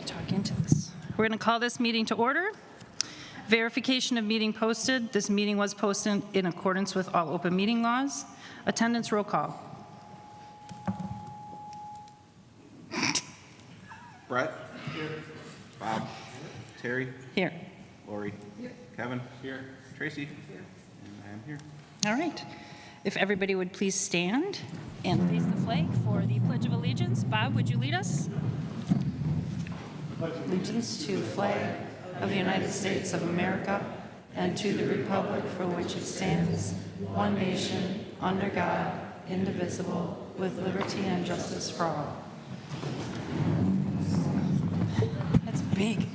talk into this. We're going to call this meeting to order. Verification of meeting posted. This meeting was posted in accordance with all open meeting laws. Attendance roll call. Brett? Here. Bob? Terry? Here. Lori? Here. Kevin? Here. Tracy? Here. And I am here. All right. If everybody would please stand and face the flag for the Pledge of Allegiance. Bob, would you lead us? Allegiance to the flag of the United States of America and to the republic for which it stands, one nation, under God, indivisible, with liberty and justice for all. That's big.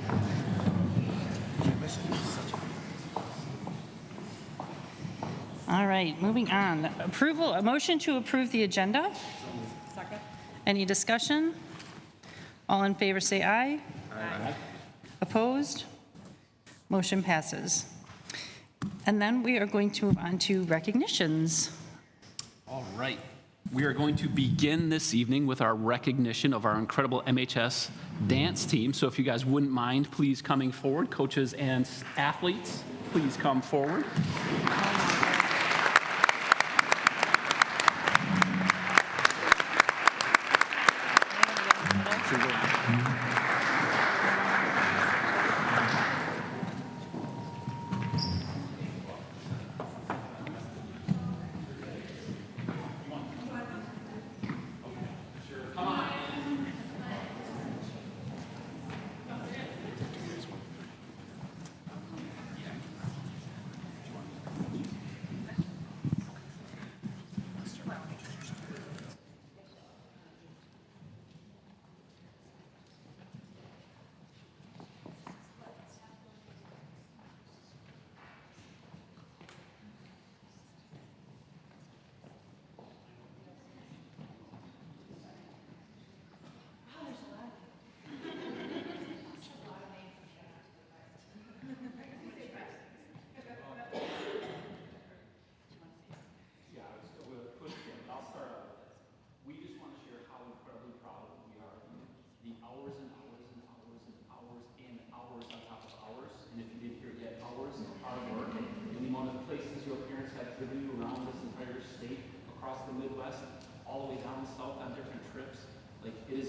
All right, moving on. A motion to approve the agenda. Second. Any discussion? All in favor say aye. Aye. Opposed? Motion passes. And then we are going to move on to recognitions. All right. We are going to begin this evening with our recognition of our incredible MHS dance team. So if you guys wouldn't mind, please coming forward. Coaches and athletes, please come forward.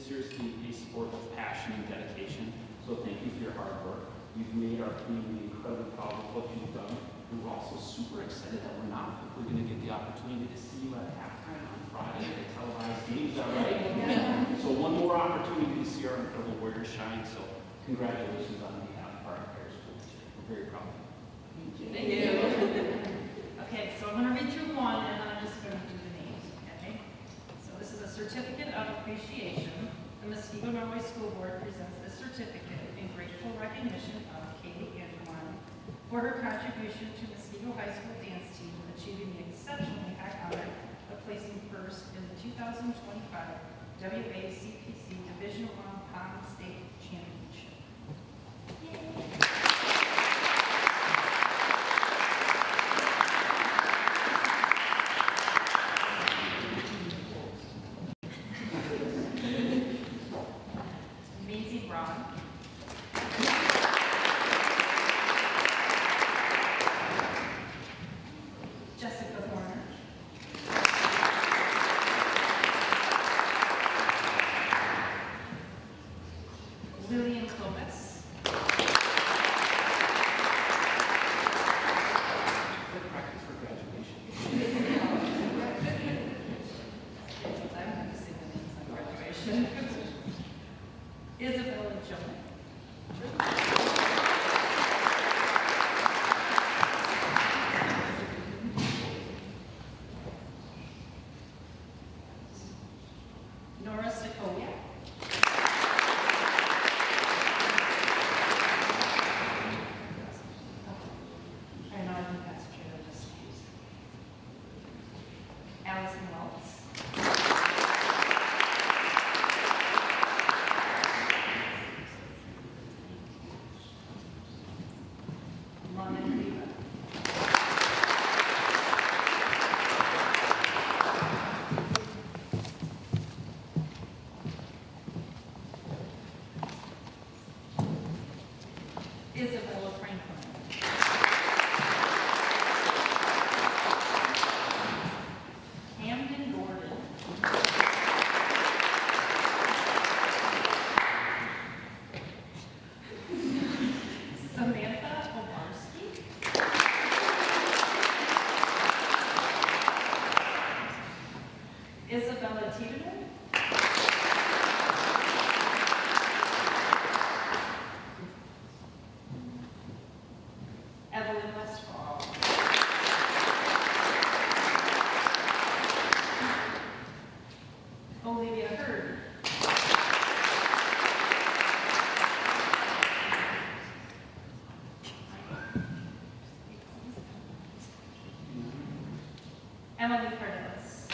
Seriously a sport of passion and dedication. So thank you for your hard work. You've made our community incredibly proud of what you've done. And we're also super excited that we're going to get the opportunity to see you at halftime on Friday at the televised games. Is that right? Yeah. So one more opportunity to see our incredible Warriors shine. So congratulations on behalf of our entire school. We're very proud of you. Thank you. Okay, so I'm going to read through one and then I'm just going to do the names, okay? So this is a certificate of appreciation. The Muskego Norway School Board presents this certificate in grateful recognition of Katie Antoine for her contribution to Muskego High School dance team, achieving the exceptionally high honor of placing first in the 2025 WACPC Division I Pom State Championship. Yay. President. Evelyn Westfall. Olivia Hurd. Emily Cornelis.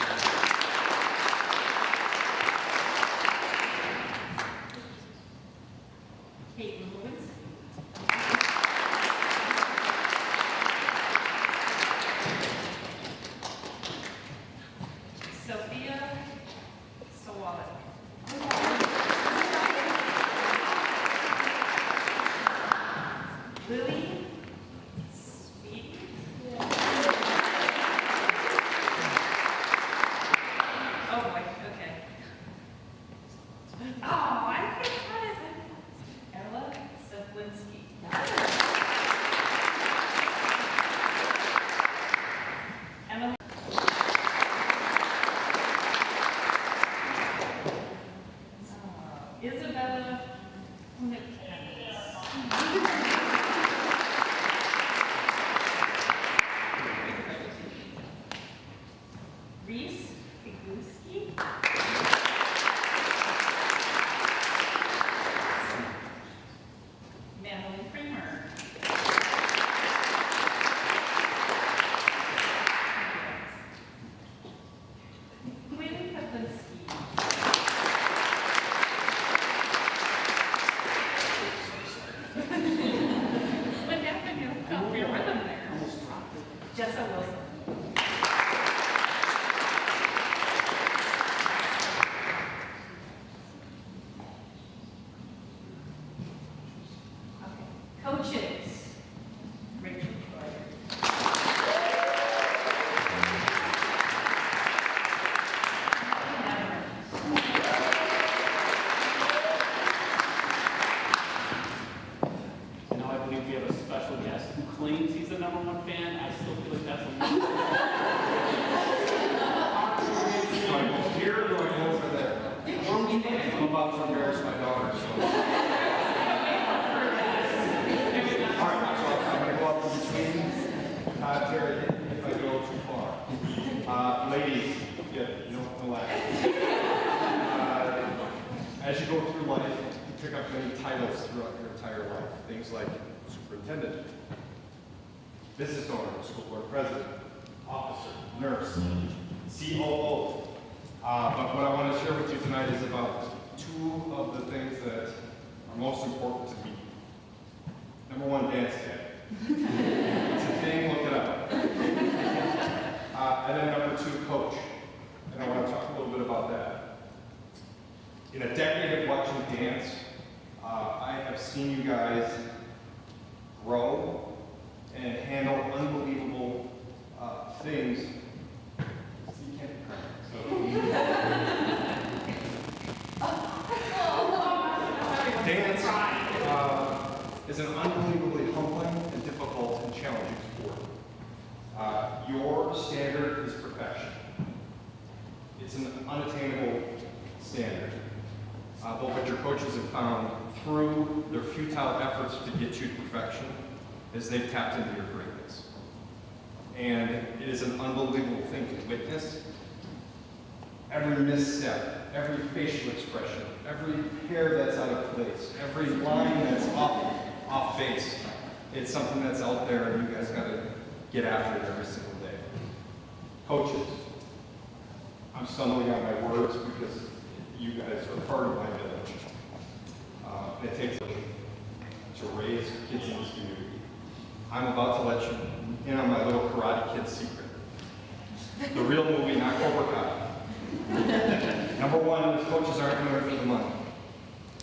Caitlin Lewinsky. Sophia Sawalik. Lily Speed. Oh boy, okay. Oh, I can't cut it. Ella Seflinski. Emily. Isabella Reese Piguski. Madeline Kramer. Quinn Pavlinsky. What happened? You fell for your rhythm there. Almost dropped it. Jessa Wilson. Okay. Coaches. Rachel Troyer. And now I believe we have a special guest who claims he's the #1 fan. I still feel like that's a little. Do I go here or do I go over there? I'm about to embarrass my daughter, so. All right, so I'm gonna go up in between Terry if I go too far. Ladies, yeah, you don't relax. As you go through life, you pick up many titles throughout your entire life. Things like superintendent, business owner, school board president, officer, nurse, COO. But what I want to share with you tonight is about two of the things that are most important to me. Number one, dance tag. It's a thing, look it up. And then number two, coach. And I want to talk a little bit about that. In a decade of watching dance, I have seen you guys grow and handle unbelievable things. See, you can't be crying. Dance is an unbelievably humbling and difficult and challenging sport. Your standard is perfection. It's an unattainable standard. But what your coaches have found through their futile efforts to get you to perfection is they've tapped into your greatness. And it is an unbelievable thing to witness. Every misstep, every facial expression, every hair that's out of place, every line that's off base, it's something that's out there and you guys gotta get after it every single day. Coaches, I'm stumbling on my words because you guys are part of my village. It takes to raise kids in this community. I'm about to let you in on my little Karate Kid secret. The real movie, not Cobra Kai. Number one, the coaches aren't doing it for the money.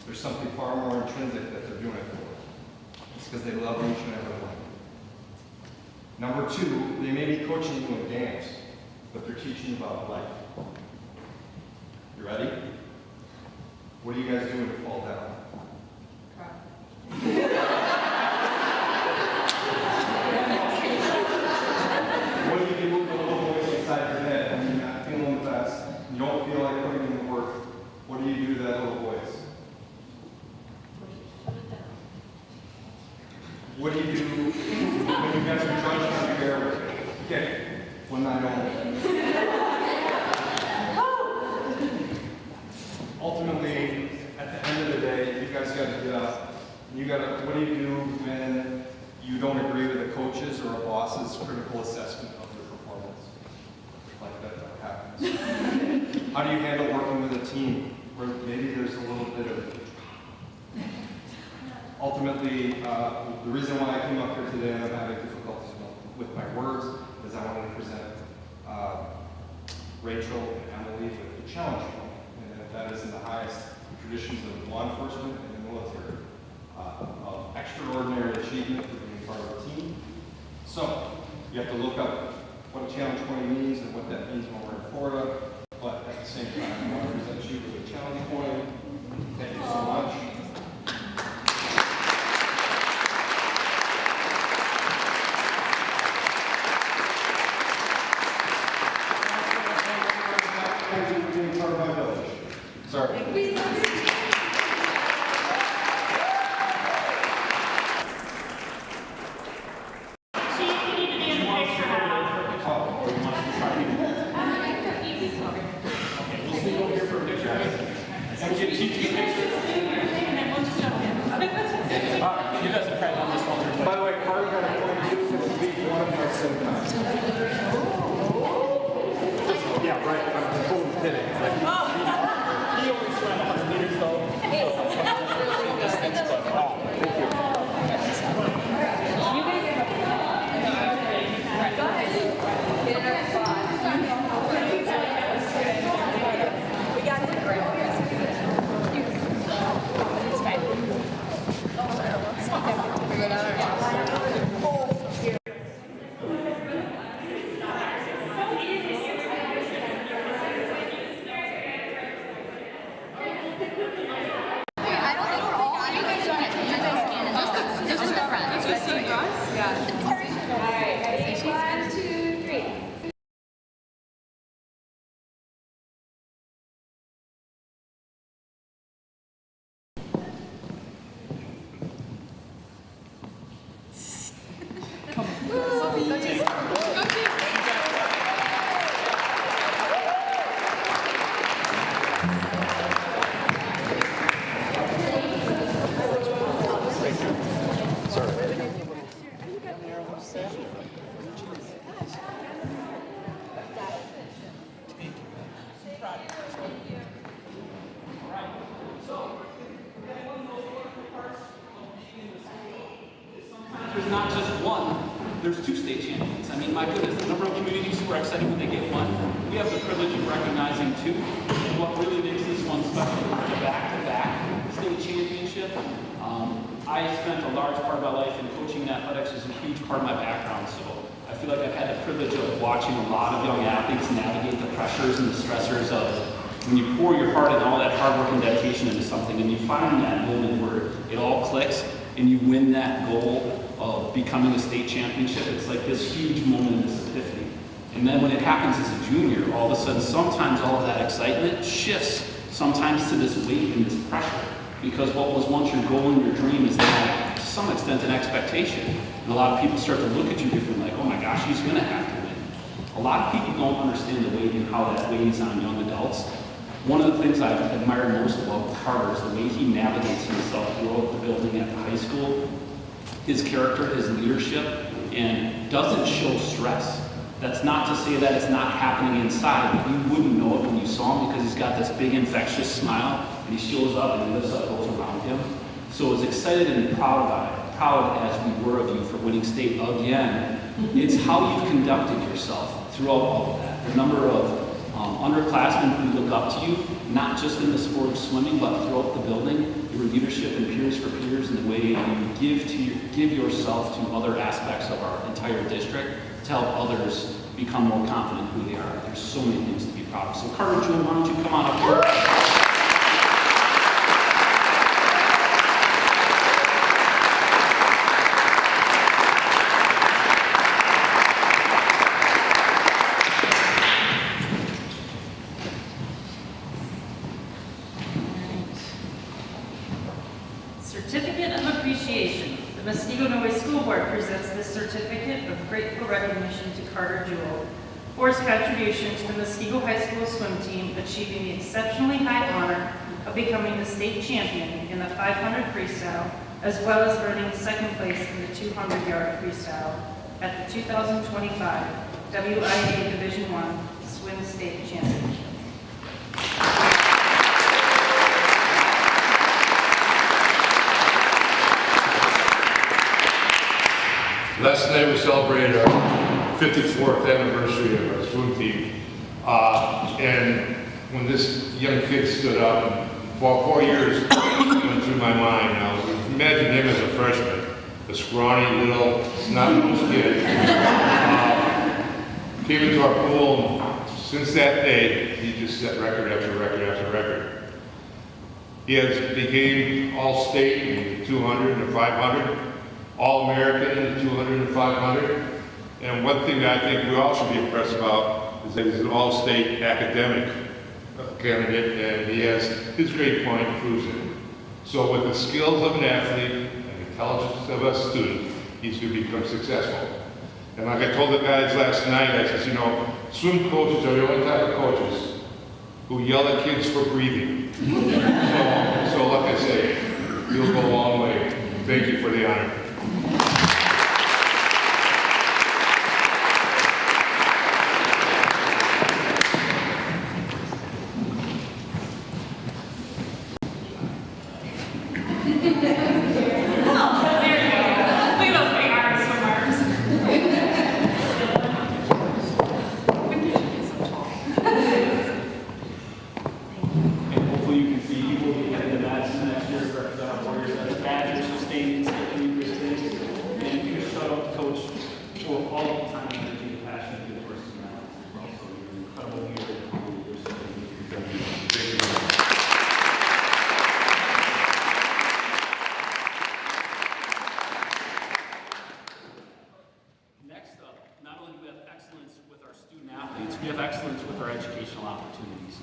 There's something far more intrinsic that they're doing it for. It's because they love each and every one. Number two, they may be coaching you in dance, but they're teaching you about life. You ready? What do you guys do when you fall down? What do you do with the little voice inside your head when you're not feeling the best? You don't feel like putting in guys are judged on your air rating. Okay, one night only. Ultimately, at the end of the day, you guys got to get up. You got to. What do you do when you don't agree with a coach's or a boss's critical assessment of your performance? Like that happens. How do you handle working with a team where maybe there's a little bit of. Ultimately, the reason why I came up here today and I'm having difficulties with my words is I wanted to present Rachel and Emily with the challenge point. And that is in the highest traditions of law enforcement and the military, of extraordinary achievement for being part of a team. So, you have to look up what a challenge point means and what that means when we're in Florida, but at the same time, I want to present you with a challenge point. Thank you so much. Being part of my village. Sorry. By the way, Carter got a point to be one of my symptoms. Yeah, right. I'm totally kidding. He only swam 100 meters though. Thank you. There's not just one, there's two state champions. I mean, my goodness, the number of communities who are excited when they get one. We have the privilege of recognizing two. And what really makes this one special is the back-to-back state championship. I spent a large part of my life in coaching athletics, is a huge part of my background. So I feel like I've had the privilege of watching a lot of young athletes navigate the pressures and the stressors of when you pour your heart and all that hard work and dedication into something, and you find that moment where it all clicks and you win that goal of becoming a state championship. It's like this huge moment, this epiphany. And then when it happens as a junior, all of a sudden, sometimes all of that excitement shifts sometimes to this weight and this pressure. Because what was once your goal and your dream is now, to some extent, an expectation. And a lot of people start to look at you differently, like, oh my gosh, he's going to have to win. A lot of people don't understand the weight and how that weighs on young adults. One of the things I've admired most about Carter is the way he navigates himself throughout the building at the high school. His character, his leadership, and doesn't show stress. That's not to say that it's not happening inside, but you wouldn't know it when you saw him because he's got this big infectious smile and he shows up and he lifts up those around him. So as excited and proud as we were of you for winning state again, it's how you've conducted yourself throughout all of that. The number of underclassmen who look up to you, not just in the sport of swimming, but throughout the building, your leadership and peers for peers, and the way you give yourself to other aspects of our entire district to help others become more confident in who they are. There's so many things to be proud of. So Carter, Jewel, why don't you come on up here? Certificate of Appreciation The Muskego Norway School Board presents this certificate of grateful recognition to Carter Jewell for his contribution to the Muskego High School swim team, achieving the exceptionally high honor of becoming the state champion in the 500 freestyle, as well as earning second place in the 200-yard freestyle at the 2025 WIA Division I Swim State Championship. Last night we celebrated our 54th anniversary of our swim team. And when this young kid stood up, and for 4 years went through my mind. Now, imagine him as a freshman, a scrawny little snot-nosed kid. Came into our pool, and since that day, he just set record after record after record. He has became all-state in 200 and 500. All-American in the 200 and 500. And one thing that I think we all should be impressed about is that he's an all-state academic candidate, and he has his grade point proves it. So with the skills of an athlete and the intelligence of a student, he's going to become successful. And like I told the guys last night, I said, you know, swim coaches are the only type of coaches who yell at kids for breathing. So like I say, you'll go a long way. Thank you for the honor. We have excellence with our educational opportunities.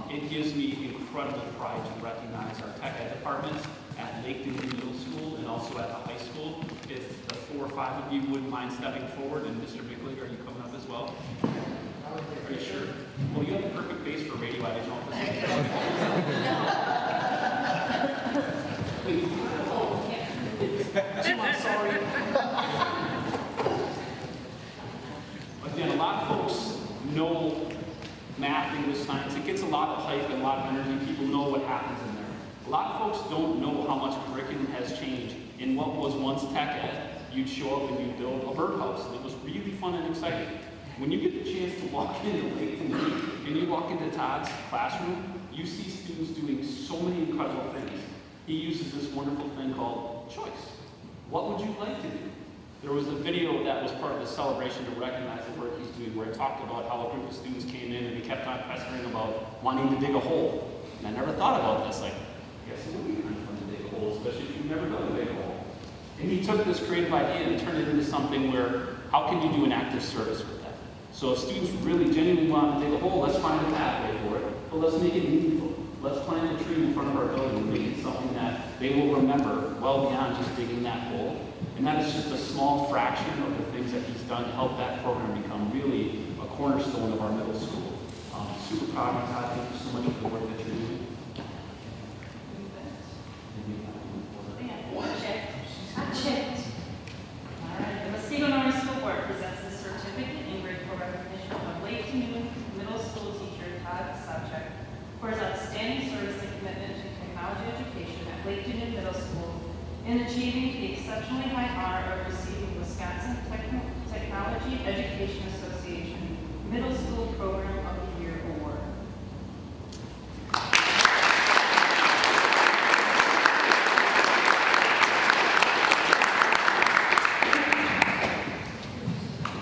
It gives me incredible pride to recognize our tech ed departments at Laketon Middle School and also at the high school. If the 4 or 5 of you wouldn't mind stepping forward, and Mr. Bickling, are you coming up as well? Are you sure? Well, you have the perfect face for radio. I didn't know I'm sorry. Again, a lot of folks know math, English, science. It gets a lot of hype and a lot of energy. People know what happens in there. A lot of folks don't know how much curriculum has changed. In what was once tech ed, you'd show up and you'd build a birdhouse. It was really fun and exciting. When you get the chance to walk into Laketon and you walk into Todd's classroom, you see students doing so many incredible things. He uses this wonderful thing called choice. What would you like to do? There was a video that was part of the celebration to recognize the work he's doing, where it talked about how a group of students came in and he kept on pestering about wanting to dig a hole. And I never thought about this, like, I guess it would be kind of fun to dig a hole, especially if you've never done a big hole. And he took this creative idea and turned it into something where, how can you do an active service with that? So if students really genuinely want to dig a hole, let's find a pathway for it, but let's make it meaningful. Let's plant a tree in front of our building and make it something that they will remember well beyond just digging that hole. And that is just a small fraction of the things that he's done to help that program become really a cornerstone of our middle school. Super proud of Todd. Thank you so much for the work that you're doing. All right, the Muskego Norway School Board presents this certificate in grateful recognition of Laketon Middle School teacher Todd Subject for his outstanding service and commitment to technology education at Laketon Middle School in achieving the exceptionally high honor of receiving Wisconsin Technology Education Association Middle School Program of the Year Award.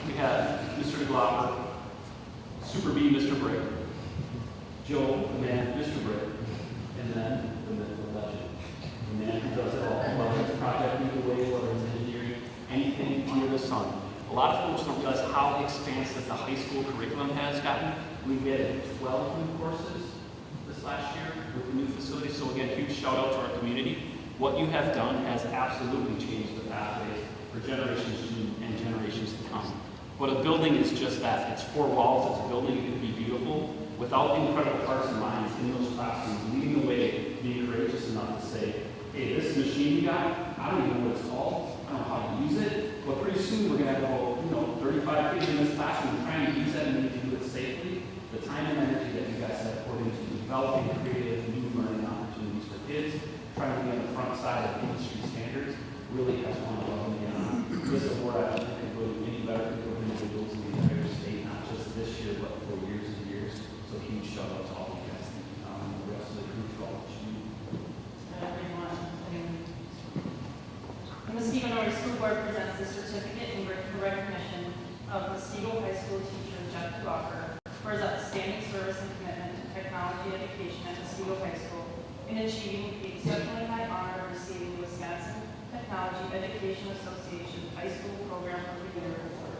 We have Mr. Glauber, Super B, Mr. Brick, Joe, the man, Mr. Brick, and then the myth, the legend. The man who does it all, whether it's project legal way, whether it's engineering, anything under the sun. A lot of folks don't realize how expansive the high school curriculum has gotten. We've added 12 new courses this last year with the new facility. So again, huge shout out to our community. What you have done has absolutely changed the pathways for generations and generations to come. But a building is just that. It's four walls, it's a building, it can be beautiful. Without the incredible hearts and minds in those classrooms leading the way, being courageous enough to say, hey, this machine you got, I don't even know what it's called, I don't know how to use it, but pretty soon we're going to have 35 kids in this classroom trying to use that and we need to do it safely. The time and energy that you guys have poured into developing creative new learning opportunities for kids, trying to be on the front side of industry standards, really has gone above and beyond. This award, I don't think, can really any better for individuals in the entire state, not just this year, but for years and years. So huge shout out to all of you guys and the rest of the crew for all that you do. Everyone. The Muskegon Norris School Board presents the certificate in recognition of Muskegon High School teacher Jeff Walker for his outstanding service and commitment to technology education at Muskegon High School in achieving the exceptionally high honor of receiving the Wisconsin Technology Education Association High School Program of the Year Award.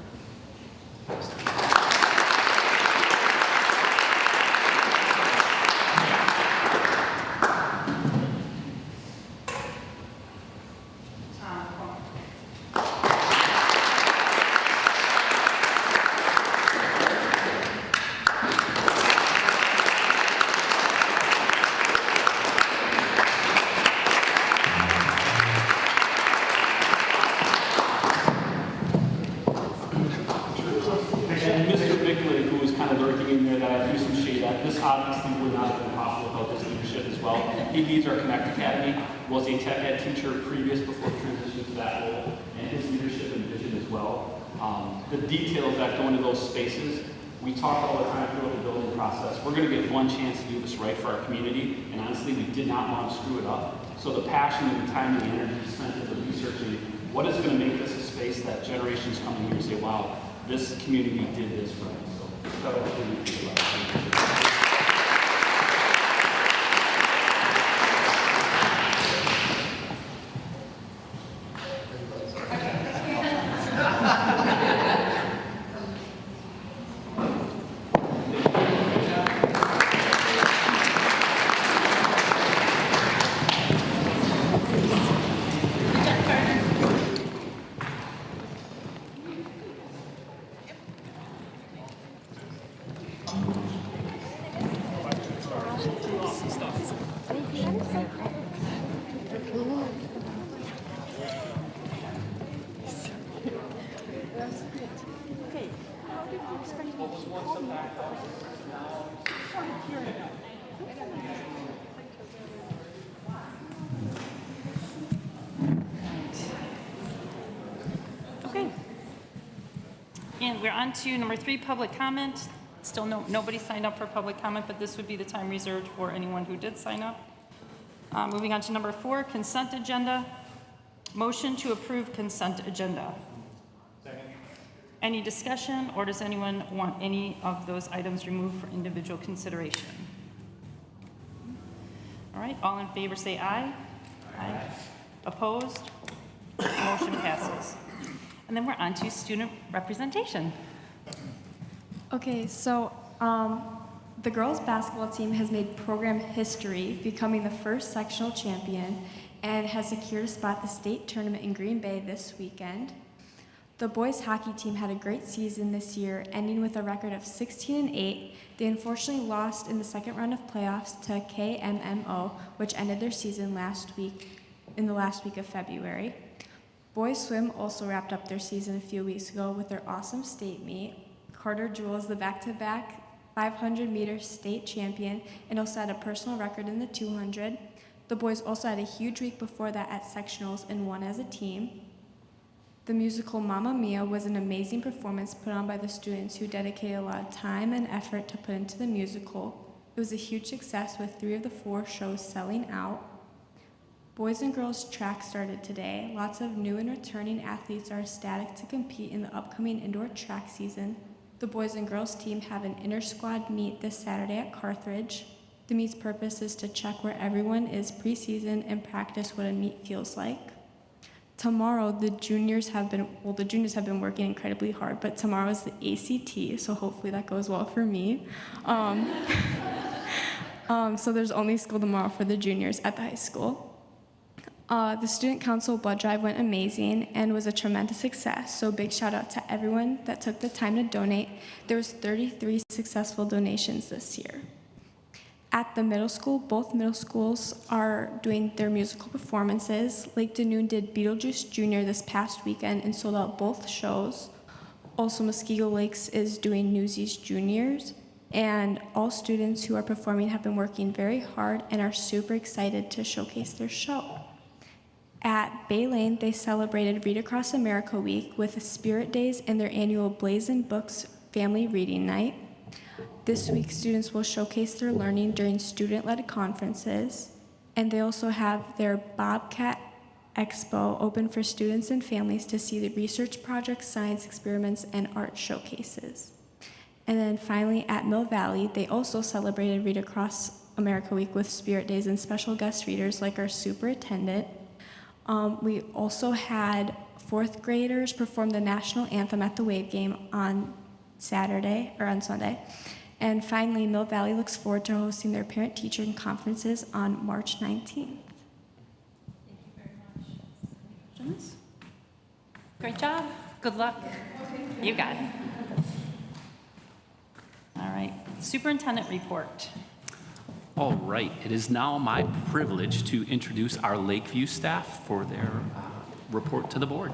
And Mr. Bickley, who was kind of lurking in there that I threw some shade at, this obviously would not have been possible without his leadership as well. He leads our Connect Academy, was a tech ed teacher previous before transitioning to that role, and his leadership and vision as well. The details that go into those spaces, we talk all the time throughout the building process. We're going to get one chance to do this right for our community, and honestly, we did not want to screw it up. So the passion and the time and the energy spent into researching what is going to make this a space that generations coming here say, wow, this community did this right. So shout out to you. Okay. And we're on to number 3, public comment. Still nobody signed up for public comment, but this would be the time reserved for anyone who did sign up. Moving on to number 4, consent agenda. Motion to approve consent agenda. Second. Any discussion, or does anyone want any of those items removed for individual consideration? All right, all in favor say aye. Aye. Opposed? Motion passes. And then we're on to student representation. Okay, so the girls' basketball team has made program history, becoming the first sectional champion, and has secured a spot at the state tournament in Green Bay this weekend. The boys' hockey team had a great season this year, ending with a record of 16-8. They unfortunately lost in the second round of playoffs to KMMO, which ended their season in the last week of February. Boys swim also wrapped up their season a few weeks ago with their awesome state meet. Carter Jewell is the back-to-back 500-meter state champion and will set a personal record in the 200. The boys also had a huge week before that at sectionals and won as a team. The musical Mamma Mia was an amazing performance put on by the students who dedicated a lot of time and effort to put into the musical. It was a huge success with 3 of the 4 shows selling out. Boys and girls track started today. Lots of new and returning athletes are ecstatic to compete in the upcoming indoor track season. The boys and girls team have an inter-squad meet this Saturday at Carthage. The meet's purpose is to check where everyone is pre-season and practice what a meet feels like. Tomorrow, the juniors have been working incredibly hard, but tomorrow is the ACT, so hopefully that goes well for me. So there's only school tomorrow for the juniors at the high school. The student council blood drive went amazing and was a tremendous success. So big shout out to everyone that took the time to donate. There was 33 successful donations this year. At the middle school, both middle schools are doing their musical performances. Lake Danoon did Beetlejuice Jr. this past weekend and sold out both shows. Also, Muskego Lakes is doing Newsies Juniors, and all students who are performing have been working very hard and are super excited to showcase their show. At Bay Lane, they celebrated Read Across America Week with Spirit Days and their annual Blazin' Books Family Reading Night. This week, students will showcase their learning during student-led conferences, and they also have their Bobcat Expo open for students and families to see the research projects, science experiments, and art showcases. And then finally, at Mill Valley, they also celebrated Read Across America Week with Spirit Days and special guest readers like our superintendent. We also had fourth graders perform the national anthem at the Wave Game on Sunday. And finally, Mill Valley looks forward to hosting their parent-teacher conferences on March 19th. Questions? Great job. Good luck. You got it. All right. Superintendent report. All right, it is now my privilege to introduce our Lakeview staff for their report to the board.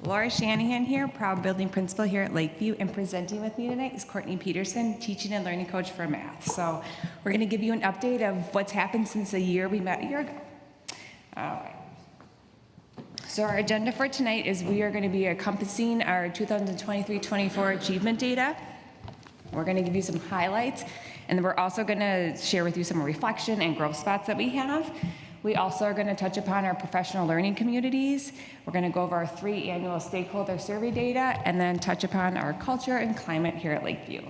Laura Shanahan here, proud building principal here at Lakeview, and presenting with me tonight is Courtney Peterson, teaching and learning coach for math. So we're going to give you an update of what's happened since the year we met a year ago. All right. So our agenda for tonight is we are going to be encompassing our 2023-24 achievement data. We're going to give you some highlights, and then we're also going to share with you some reflection and growth spots that we have. We also are going to touch upon our professional learning communities. We're going to go over our 3 annual stakeholder survey data, and then touch upon our culture and climate here at Lakeview.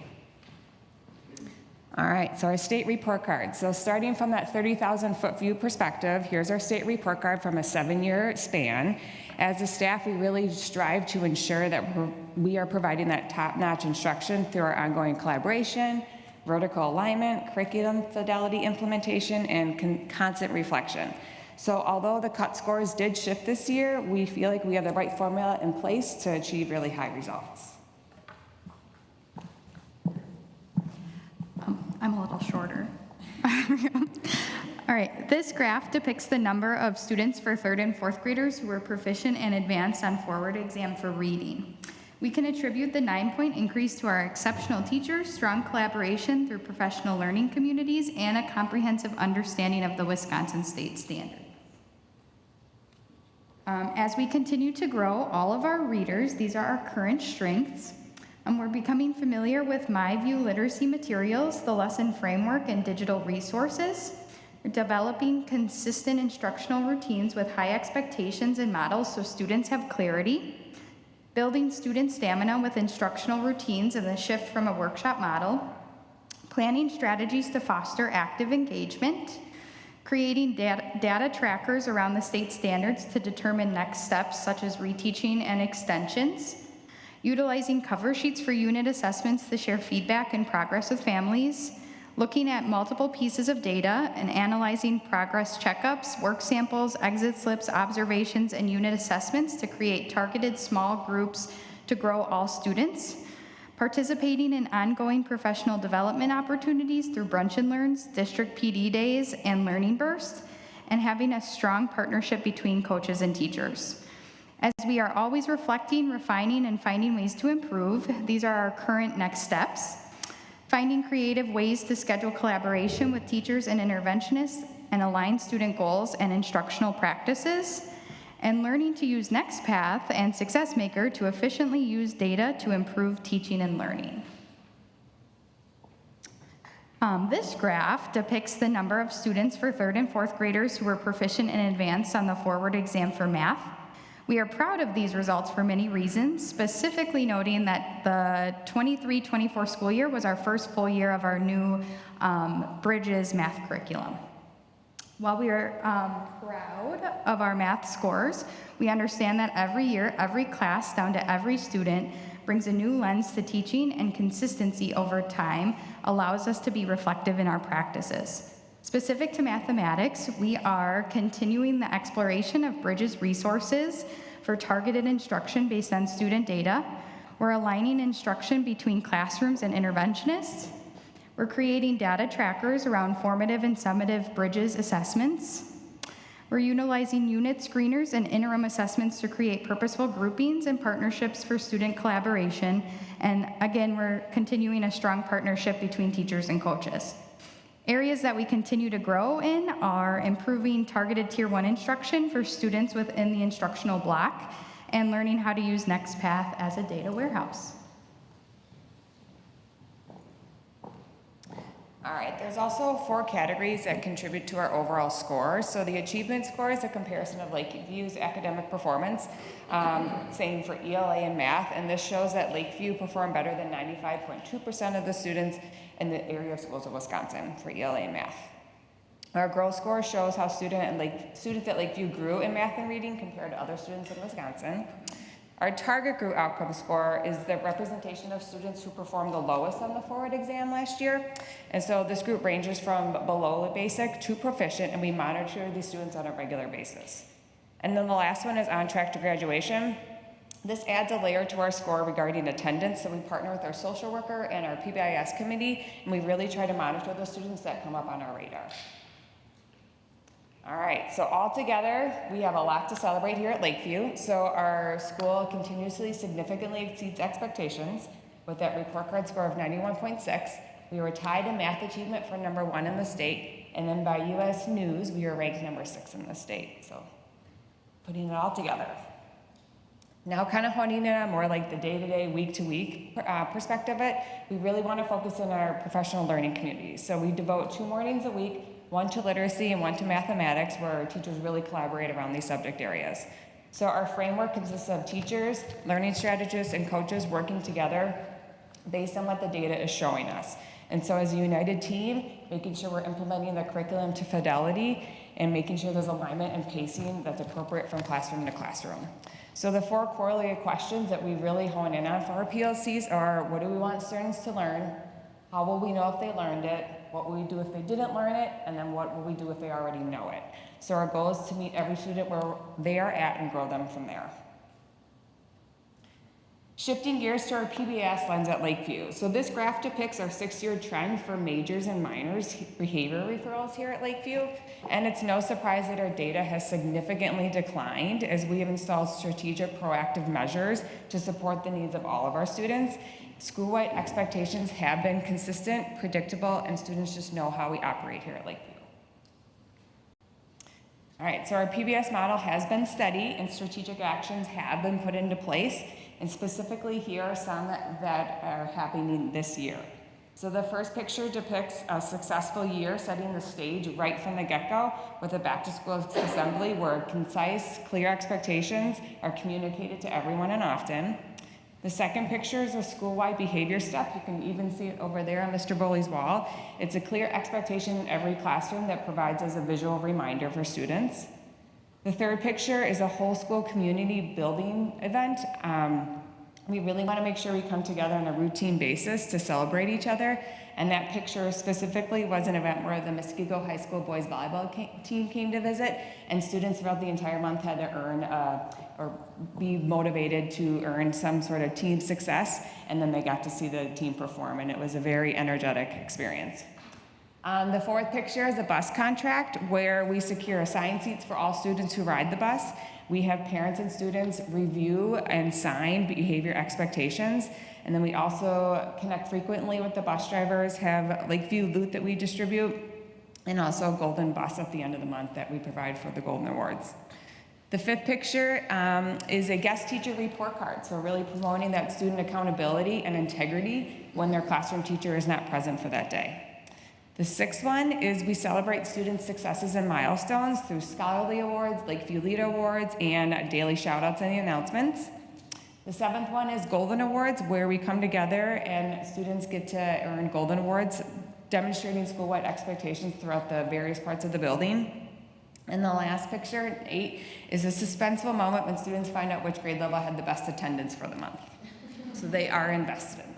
All right, so our state report card. So starting from that 30,000-foot view perspective, here's our state report card from a 7-year span. As a staff, we really strive to ensure that we are providing that top-notch instruction through our ongoing collaboration, vertical alignment, curriculum fidelity implementation, and constant reflection. So although the cut scores did shift this year, we feel like we have the right formula in place to achieve really high results. I'm a little shorter. All right, this graph depicts the number of students for 3rd and 4th graders who were proficient and advanced on forward exam for reading. We can attribute the 9-point increase to our exceptional teachers, strong collaboration through professional learning communities, and a comprehensive understanding of the Wisconsin state standard. As we continue to grow all of our readers, these are our current strengths. We're becoming familiar with MyView literacy materials, the lesson framework, and digital resources. We're developing consistent instructional routines with high expectations and models so students have clarity. Building student stamina with instructional routines and the shift from a workshop model. Planning strategies to foster active engagement. Creating data trackers around the state standards to determine next steps such as reteaching and extensions. Utilizing cover sheets for unit assessments to share feedback and progress with families. Looking at multiple pieces of data and analyzing progress checkups, work samples, exit slips, observations, and unit assessments to create targeted small groups to grow all students. Participating in ongoing professional development opportunities through Brunch and Learns, district PD days, and Learning Burst, and having a strong partnership between coaches and teachers. As we are always reflecting, refining, and finding ways to improve, these are our current next steps. Finding creative ways to schedule collaboration with teachers and interventionists and align student goals and instructional practices, and learning to use NextPath and SuccessMaker to efficiently use data to improve teaching and learning. This graph depicts the number of students for 3rd and 4th graders who were proficient and advanced on the forward exam for math. We are proud of these results for many reasons, specifically noting that the 23-24 school year was our first full year of our new Bridges math curriculum. While we are proud of our math scores, we understand that every year, every class, down to every student, brings a new lens to teaching, and consistency over time allows us to be reflective in our practices. Specific to mathematics, we are continuing the exploration of Bridges resources for targeted instruction based on student data. We're aligning instruction between classrooms and interventionists. We're creating data trackers around formative and summative Bridges assessments. We're utilizing unit screeners and interim assessments to create purposeful groupings and partnerships for student collaboration. And again, we're continuing a strong partnership between teachers and coaches. Areas that we continue to grow in are improving targeted Tier 1 instruction for students within the instructional block and learning how to use NextPath as a data warehouse. All right, there's also 4 categories that contribute to our overall score. So the achievement score is a comparison of Lakeview's academic performance, same for ELA and math, and this shows that Lakeview performed better than 95.2% of the students in the area of schools of Wisconsin for ELA and math. Our growth score shows how students at Lakeview grew in math and reading compared to other students in Wisconsin. Our target group outcome score is the representation of students who performed the lowest on the forward exam last year. And so this group ranges from below the basic to proficient, and we monitor these students on a regular basis. And then the last one is on track to graduation. This adds a layer to our score regarding attendance, so we partner with our social worker and our PBIS committee, and we really try to monitor the students that come up on our radar. All right, so all together, we have a lot to celebrate here at Lakeview. So our school continuously significantly exceeds expectations with that report card score of 91.6. We were tied in math achievement for #1 in the state, and then by US News, we were ranked #6 in the state. So putting it all together. Now kind of honing in on more like the day-to-day, week-to-week perspective of it, we really want to focus in our professional learning community. So we devote 2 mornings a week, 1 to literacy and 1 to mathematics, where our teachers really collaborate around these subject areas. So our framework consists of teachers, learning strategists, and coaches working together based on what the data is showing us. And so as a united team, making sure we're implementing the curriculum to fidelity and making sure there's alignment and pacing that's appropriate from classroom to classroom. So the 4 correlated questions that we really hone in on for our PLCs are, what do we want students to learn? How will we know if they learned it? What will we do if they didn't learn it? And then what will we do if they already know it? So our goal is to meet every student where they are at and grow them from there. Shifting gears to our PBS lens at Lakeview. So this graph depicts our 6-year trend for majors and minors behavior referrals here at Lakeview. And it's no surprise that our data has significantly declined as we have installed strategic proactive measures to support the needs of all of our students. School-wide expectations have been consistent, predictable, and students just know how we operate here at Lakeview. All right, so our PBS model has been steady and strategic actions have been put into place. And specifically here are some that are happening this year. So the first picture depicts a successful year setting the stage right from the get-go with a back-to-school assembly where concise, clear expectations are communicated to everyone and often. The second picture is a school-wide behavior step. You can even see it over there on Mr. Bowley's wall. It's a clear expectation in every classroom that provides as a visual reminder for students. The third picture is a whole school community building event. We really want to make sure we come together on a routine basis to celebrate each other. And that picture specifically was an event where the Muskego High School boys volleyball team came to visit, and students throughout the entire month had to earn or be motivated to earn some sort of team success, and then they got to see the team perform, and it was a very energetic experience. The fourth picture is a bus contract where we secure assigned seats for all students who ride the bus. We have parents and students review and sign behavior expectations. And then we also connect frequently with the bus drivers, have Lakeview loot that we distribute, and also a golden bus at the end of the month that we provide for the Golden Awards. The fifth picture is a guest teacher report card. So really promoting that student accountability and integrity when their classroom teacher is not present for that day. The sixth one is we celebrate students' successes and milestones through scholarly awards, Lakeview Leader Awards, and daily shout-outs and the announcements. The seventh one is Golden Awards, where we come together and students get to earn Golden Awards, demonstrating school-wide expectations throughout the various parts of the building. And the last picture, 8, is a suspenseful moment when students find out which grade level had the best attendance for the month. So they are invested in this.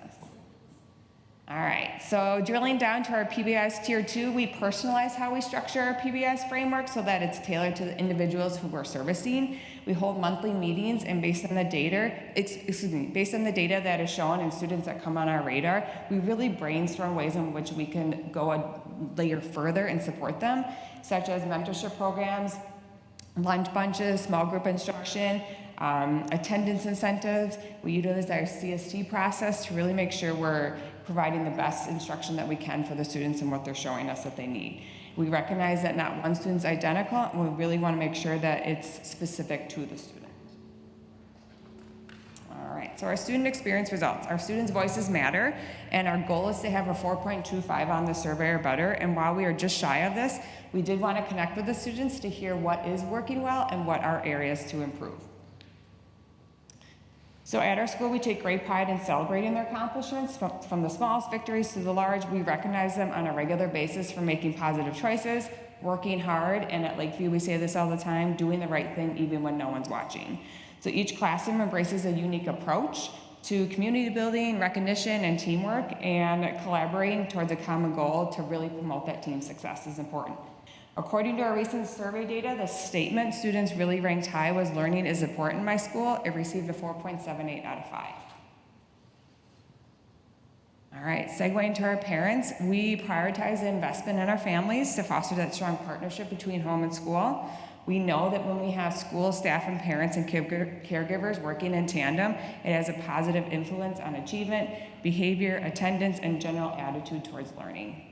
All right, so drilling down to our PBS Tier 2, we personalize how we structure our PBS framework so that it's tailored to the individuals who we're servicing. We hold monthly meetings, and based on the data, based on the data that is shown and students that come on our radar, we really brainstorm ways in which we can go a layer further and support them, such as mentorship programs, lunch bunches, small group instruction, attendance incentives. We utilize our CST process to really make sure we're providing the best instruction that we can for the students and what they're showing us that they need. We recognize that not one student's identical, and we really want to make sure that it's specific to the student. All right, so our student experience results. Our students' voices matter, and our goal is to have a 4.25 on the survey or better. And while we are just shy of this, we did want to connect with the students to hear what is working well and what are areas to improve. So at our school, we take great pride in celebrating their accomplishments, from the smallest victories to the large. We recognize them on a regular basis for making positive choices, working hard, and at Lakeview, we say this all the time, doing the right thing even when no one's watching. So each classroom embraces a unique approach to community building, recognition, and teamwork, and collaborating towards a common goal to really promote that team success is important. According to our recent survey data, the statement students really ranked high was learning is important in my school. It received a 4.78 out of 5. All right, segueing to our parents, we prioritize the investment in our families to foster that strong partnership between home and school. We know that when we have school staff and parents and caregivers working in tandem, it has a positive influence on achievement, behavior, attendance, and general attitude towards learning.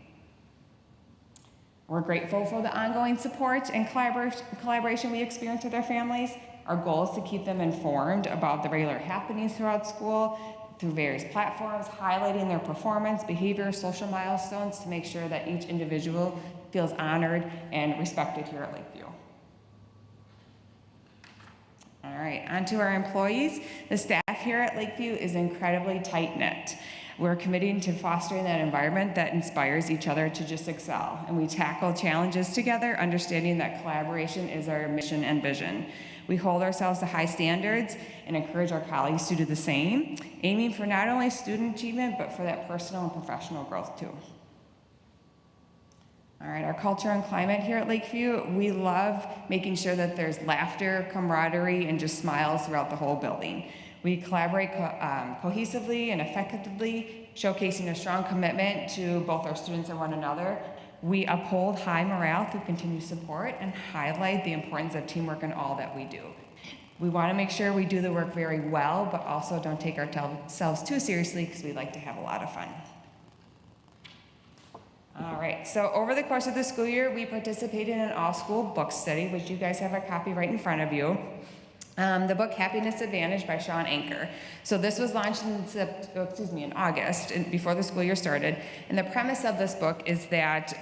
We're grateful for the ongoing support and collaboration we experience with our families. Our goal is to keep them informed about the regular happenings throughout school through various platforms, highlighting their performance, behavior, social milestones to make sure that each individual feels honored and respected here at Lakeview. All right, on to our employees. The staff here at Lakeview is incredibly tight-knit. We're committing to fostering that environment that inspires each other to just excel. And we tackle challenges together, understanding that collaboration is our mission and vision. We hold ourselves to high standards and encourage our colleagues to do the same, aiming for not only student achievement, but for that personal and professional growth too. All right, our culture and climate here at Lakeview, we love making sure that there's laughter, camaraderie, and just smiles throughout the whole building. We collaborate cohesively and effectively, showcasing a strong commitment to both our students and one another. We uphold high morale through continued support and highlight the importance of teamwork in all that we do. We want to make sure we do the work very well, but also don't take ourselves too seriously because we like to have a lot of fun. All right, so over the course of the school year, we participated in an all-school book study, which you guys have a copy right in front of you. The book Happiness Advantage by Sean Anker. So this was launched in August, before the school year started. And the premise of this book is that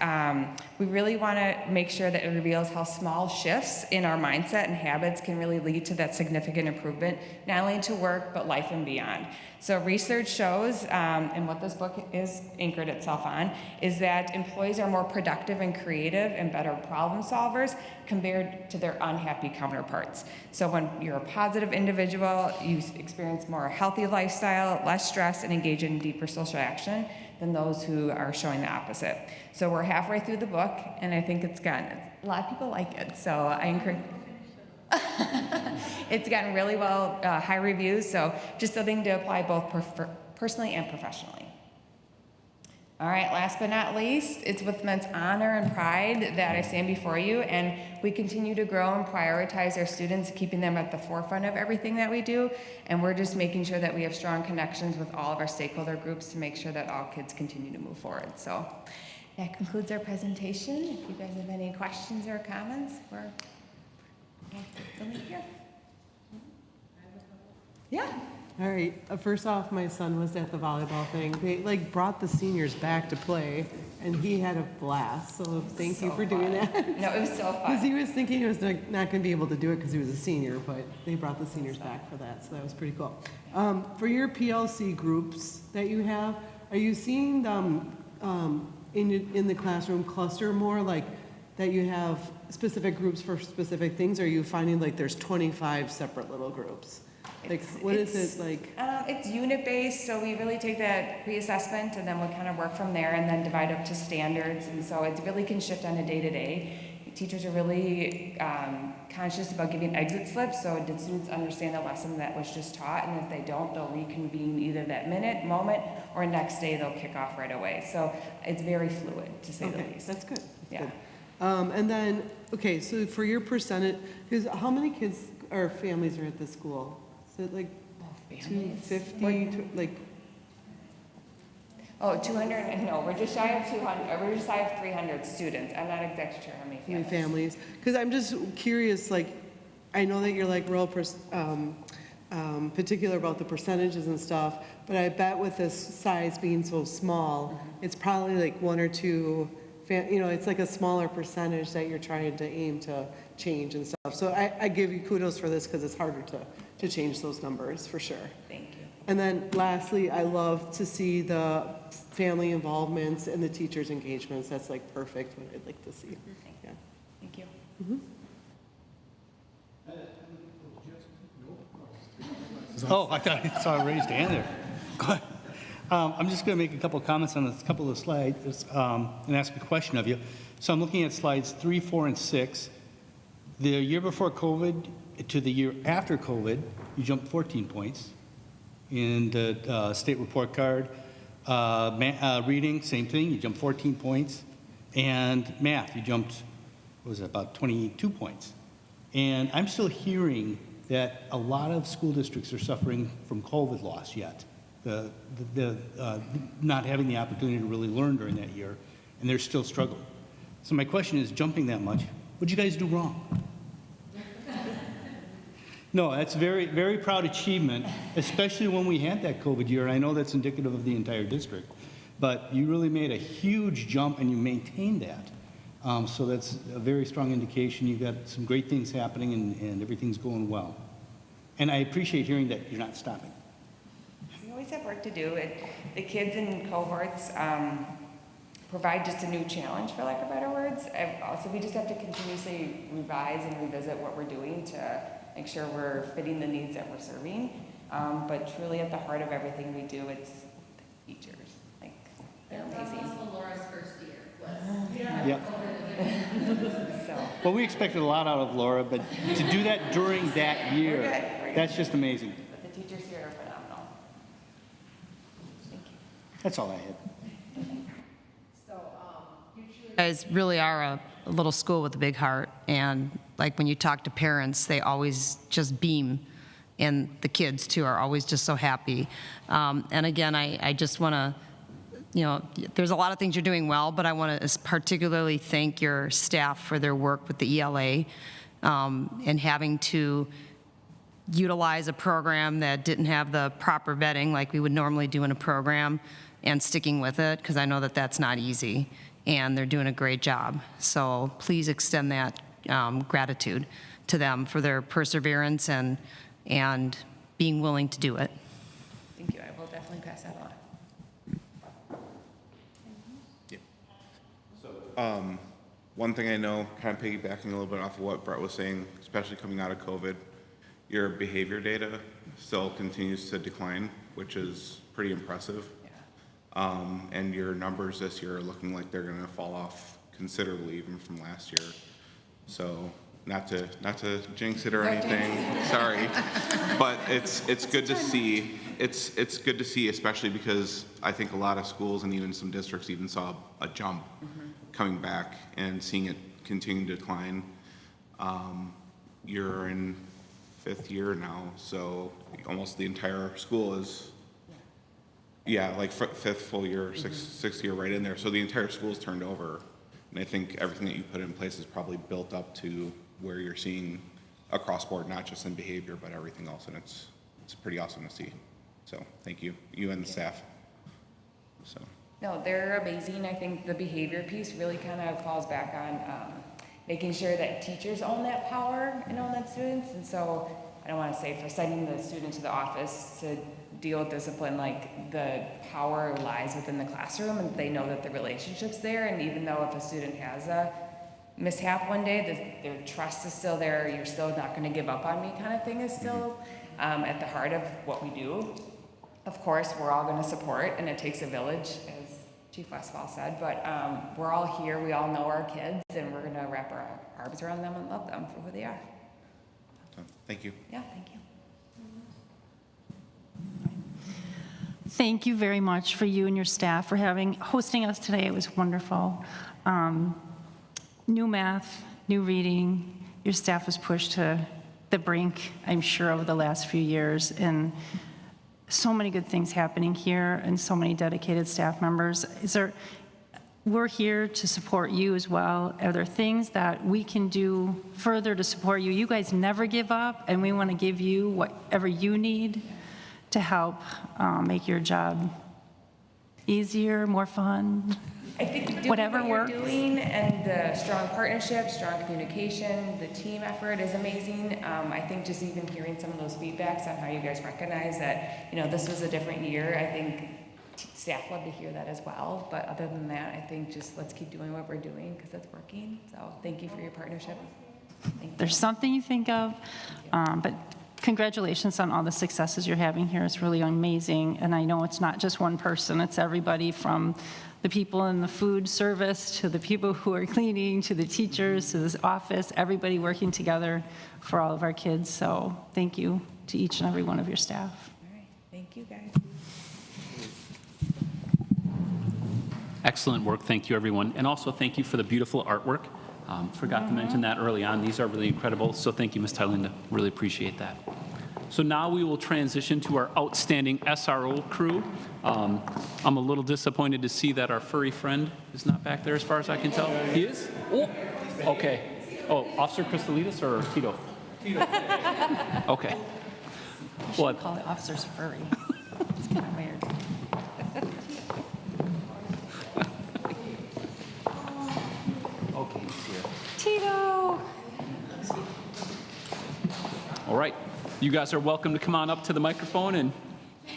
we really want to make sure that it reveals how small shifts in our mindset and habits can really lead to that significant improvement, not only to work, but life and beyond. So research shows, and what this book is anchored itself on, is that employees are more productive and creative and better problem solvers compared to their unhappy counterparts. So when you're a positive individual, you experience more healthy lifestyle, less stress, and engage in deeper social action than those who are showing the opposite. So we're halfway through the book, and I think it's gotten, a lot of people like it, so I encourage. It's gotten really well, high reviews, so just something to apply both personally and professionally. All right, last but not least, it's with immense honor and pride that I stand before you, and we continue to grow and prioritize our students, keeping them at the forefront of everything that we do, and we're just making sure that we have strong connections with all of our stakeholder groups to make sure that all kids continue to move forward. So that concludes our presentation. If you guys have any questions or comments, we're here. Yeah. All right. First off, my son was at the volleyball thing. They brought the seniors back to play. and he had a blast, so thank you for doing that. No, it was so Because fun. he was thinking he was not going to be able to do it because he was a senior, but they brought the seniors back for that, so that was pretty cool. For your PLC groups that you have, are you seeing them in the classroom cluster more, like that you have specific groups for specific things? Or are you finding like there's 25 separate little groups? Like, what is it like? It's unit-based, so we really take that pre-assessment and then we'll kind of work from there and then divide up to standards. And so it really can shift on a day-to-day. Teachers are really conscious about giving exit slips, so did students understand the lesson that was just taught? And if they don't, they'll reconvene either that minute, moment, or next day they'll kick off right away. So it's very fluid, to say the Okay, least. that's good. That's Yeah. good. And then, okay, so for your percentage, because how many kids or families are at the school? Is it like Families? 250, like, Oh, 200, no, we're just shy of 200, we're just shy of 300 students. I'm not exactly sure how many how many families. families? Because I'm just curious, like, I know that you're like real particular about the percentages and stuff, but I bet with this size being so small, it's probably like one or two, it's like a smaller percentage that you're trying to aim to change and stuff. So I give you kudos for this because it's harder to change those numbers, for sure. Thank you. And then lastly, I love to see the family involvements and the teachers' engagements. That's like perfect, what I'd like to see. Yeah. Thank you. Oh, I thought I saw a raised hand there. Go ahead. I'm just going to make a couple of comments on a couple of slides and ask a question of you. So I'm looking at slides 3, 4, and 6. The year before COVID to the year after COVID, you jumped 14 points. In the state report card, reading, same thing, you jumped 14 points. And math, you jumped, what was it, about 22 points. And I'm still hearing that a lot of school districts are suffering from COVID loss yet. The not having the opportunity to really learn during that year, and they're still struggling. So my question is, jumping that much, what'd you guys do wrong? No, that's very, very proud achievement, especially when we had that COVID year, and I know that's indicative of the entire district. But you really made a huge jump, and you maintained that. So that's a very strong indication you've got some great things happening, and everything's going well. And I appreciate hearing that you're not stopping. We always have work to do. The kids in cohorts provide just a new challenge, for lack of better words. Also, we just have to continuously revise and revisit what we're doing to make sure we're fitting the needs that we're serving. But truly at the heart of everything we do, it's the teachers. Like, they're amazing. Also Laura's first year. Yep. So, Well, we expected a lot out of Laura, but to do that during that year, We're good. that's just amazing. but the teachers here are phenomenal. Thank you. That's all I had. You guys really are a little school with a big heart, and like when you talk to parents, they always just beam, and the kids too are always just so happy. And again, I just want to, there's a lot of things you're doing well, but I want to particularly thank your staff for their work with the ELA and having to utilize a program that didn't have the proper vetting like we would normally do in a program and sticking with it, because I know that that's not easy, and they're doing a great job. So please extend that gratitude to them for their perseverance and being willing to do it. Thank you. I will definitely pass that on. One thing I know, kind of piggybacking a little bit off of what Brett was saying, especially coming out of COVID, your behavior data still continues to decline, which is pretty impressive. And your numbers this year are looking like they're going to fall off considerably even from last year. So not to jinx it or anything, sorry, but it's good to see. It's good to see, especially because I think a lot of schools and even some districts even saw a jump coming back, and seeing it continue to decline. You're in 5th year now, so almost the entire school is, like 5th full year, 6th year right in there. So the entire school's turned over. And I think everything that you put in place is probably built up to where you're seeing across board, not just in behavior, but everything else. And it's pretty awesome to see. So thank you, you and the staff. So. No, they're amazing. I think the behavior piece really kind of falls back on making sure that teachers own that power and own that students. And so I don't want to say for sending the student to the office to deal with discipline, like the power lies within the classroom and they know that the relationship's there. And even though if a student has a mishap one day, their trust is still there, you're still not going to give up on me kind of thing is still at the heart of what we do. Of course, we're all going to support, and it takes a village, as Chief Westfall said, but we're all here, we all know our kids, and we're going to wrap our arms around them and love them for who they are. Thank you. Yeah, thank you. Thank you very much for you and your staff for hosting us today. It was wonderful. New math, new reading. Your staff was pushed to the brink, I'm sure, over the last few years, and so many good things happening here and so many dedicated staff members. We're here to support you as well. Are there things that we can do further to support you? You guys never give up, and we want to give you whatever you need to help make your job easier, more fun. I think doing Whatever what you're works. doing and the strong partnership, strong communication, the team effort is amazing. I think just even hearing some of those feedbacks on how you guys recognize that, this was a different year. I think staff love to hear that as well. But other than that, I think just let's keep doing what we're doing because it's working. So thank you for your partnership. Thank you. There's something you think of, but congratulations on all the successes you're having here. It's really amazing. And I know it's not just one person, it's everybody from the people in the food service to the people who are cleaning to the teachers to this office, everybody working together for all of our kids. So thank you to each and every one of your staff. All right. Thank you, guys. Excellent work. Thank you, everyone. And also thank you for the beautiful artwork. Forgot to mention that early on. These are really incredible. So thank you, Ms. Tylinda. Really appreciate that. So now we will transition to our outstanding SRO crew. I'm a little disappointed to see that our furry friend is not back there as far as I can tell. He is? Oh, okay. Oh, Officer Crystalides or Tito? Tito. Okay. You should call the officers furry. It's kind of weird. Okay, he's here. Tito! All right. You guys are welcome to come on up to the microphone and,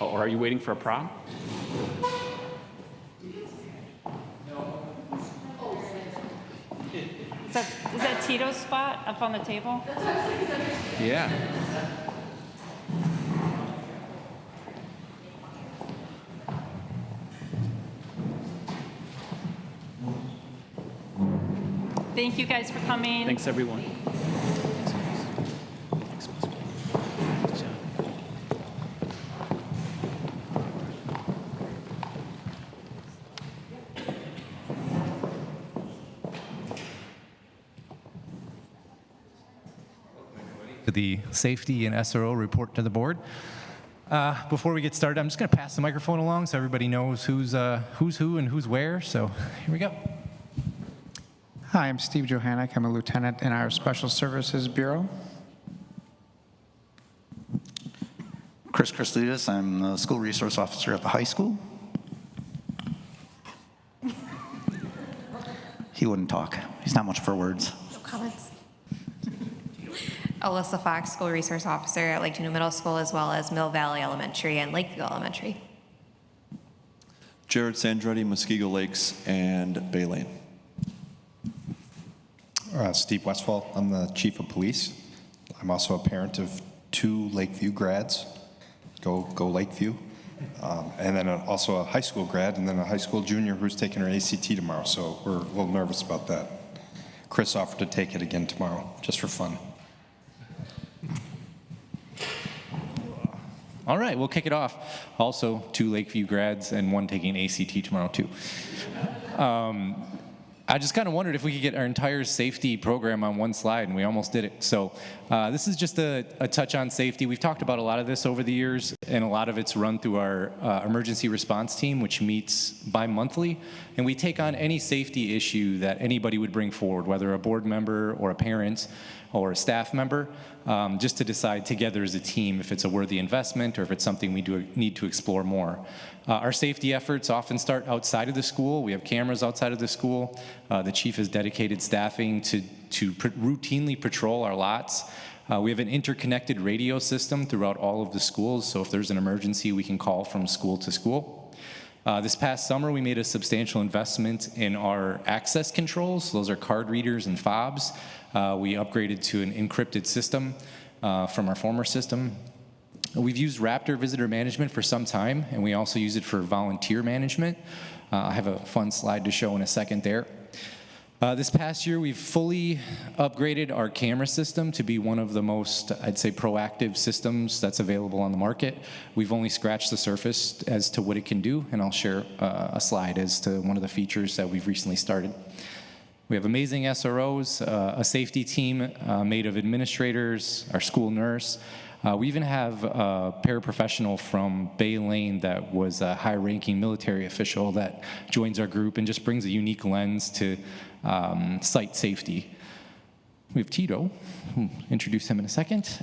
or are you waiting for a prom? Is that Tito's spot up on the table? Yeah. Thank you guys for coming. Thanks, everyone. The safety and SRO report to the board. Before we get started, I'm just going to pass the microphone along so everybody knows who's who and who's where. So here we go. Hi, I'm Steve Johannek. I'm a lieutenant in our Special Services Bureau. Chris Christidis, I'm the school resource officer at the high school. He wouldn't talk. He's not much for words. No comments. Alyssa Fox, School Resource Officer at Lake Juneau Middle School, as well as Mill Valley Elementary and Lakeview Elementary. Jared Sandretti, Muskego Lakes, and Bay Lane. Steve Westfall, I'm the Chief of Police. I'm also a parent of 2 Lakeview grads. Go Lakeview. And then also a high school grad, and then a high school junior who's taking her ACT tomorrow, so we're a little nervous about that. Chris offered to take it again tomorrow, just for fun. All right, we'll kick it off. Also, 2 Lakeview grads and 1 taking ACT tomorrow, too. I just kind of wondered if we could get our entire safety program on one slide, and we almost did it. So this is just a touch on safety. We've talked about a lot of this over the years, and a lot of it's run through our emergency response team, which meets bi-monthly. And we take on any safety issue that anybody would bring forward, whether a board member or a parent. or a staff member, just to decide together as a team if it's a worthy investment or if it's something we need to explore more. Our safety efforts often start outside of the school. We have cameras outside of the school. The chief has dedicated staffing to routinely patrol our lots. We have an interconnected radio system throughout all of the schools, so if there's an emergency, we can call from school to school. This past summer, we made a substantial investment in our access controls. Those are card readers and fobs. We upgraded to an encrypted system from our former system. We've used Raptor Visitor Management for some time, and we also use it for volunteer management. I have a fun slide to show in a second there. This past year, we've fully upgraded our camera system to be one of the most, I'd say, proactive systems that's available on the market. We've only scratched the surface as to what it can do, and I'll share a slide as to one of the features that we've recently started. We have amazing SROs, a safety team made of administrators, our school nurse. We even have a paraprofessional from Bay Lane that was a high-ranking military official that joins our group and just brings a unique lens to site safety. We have Tito. I'll introduce him in a second.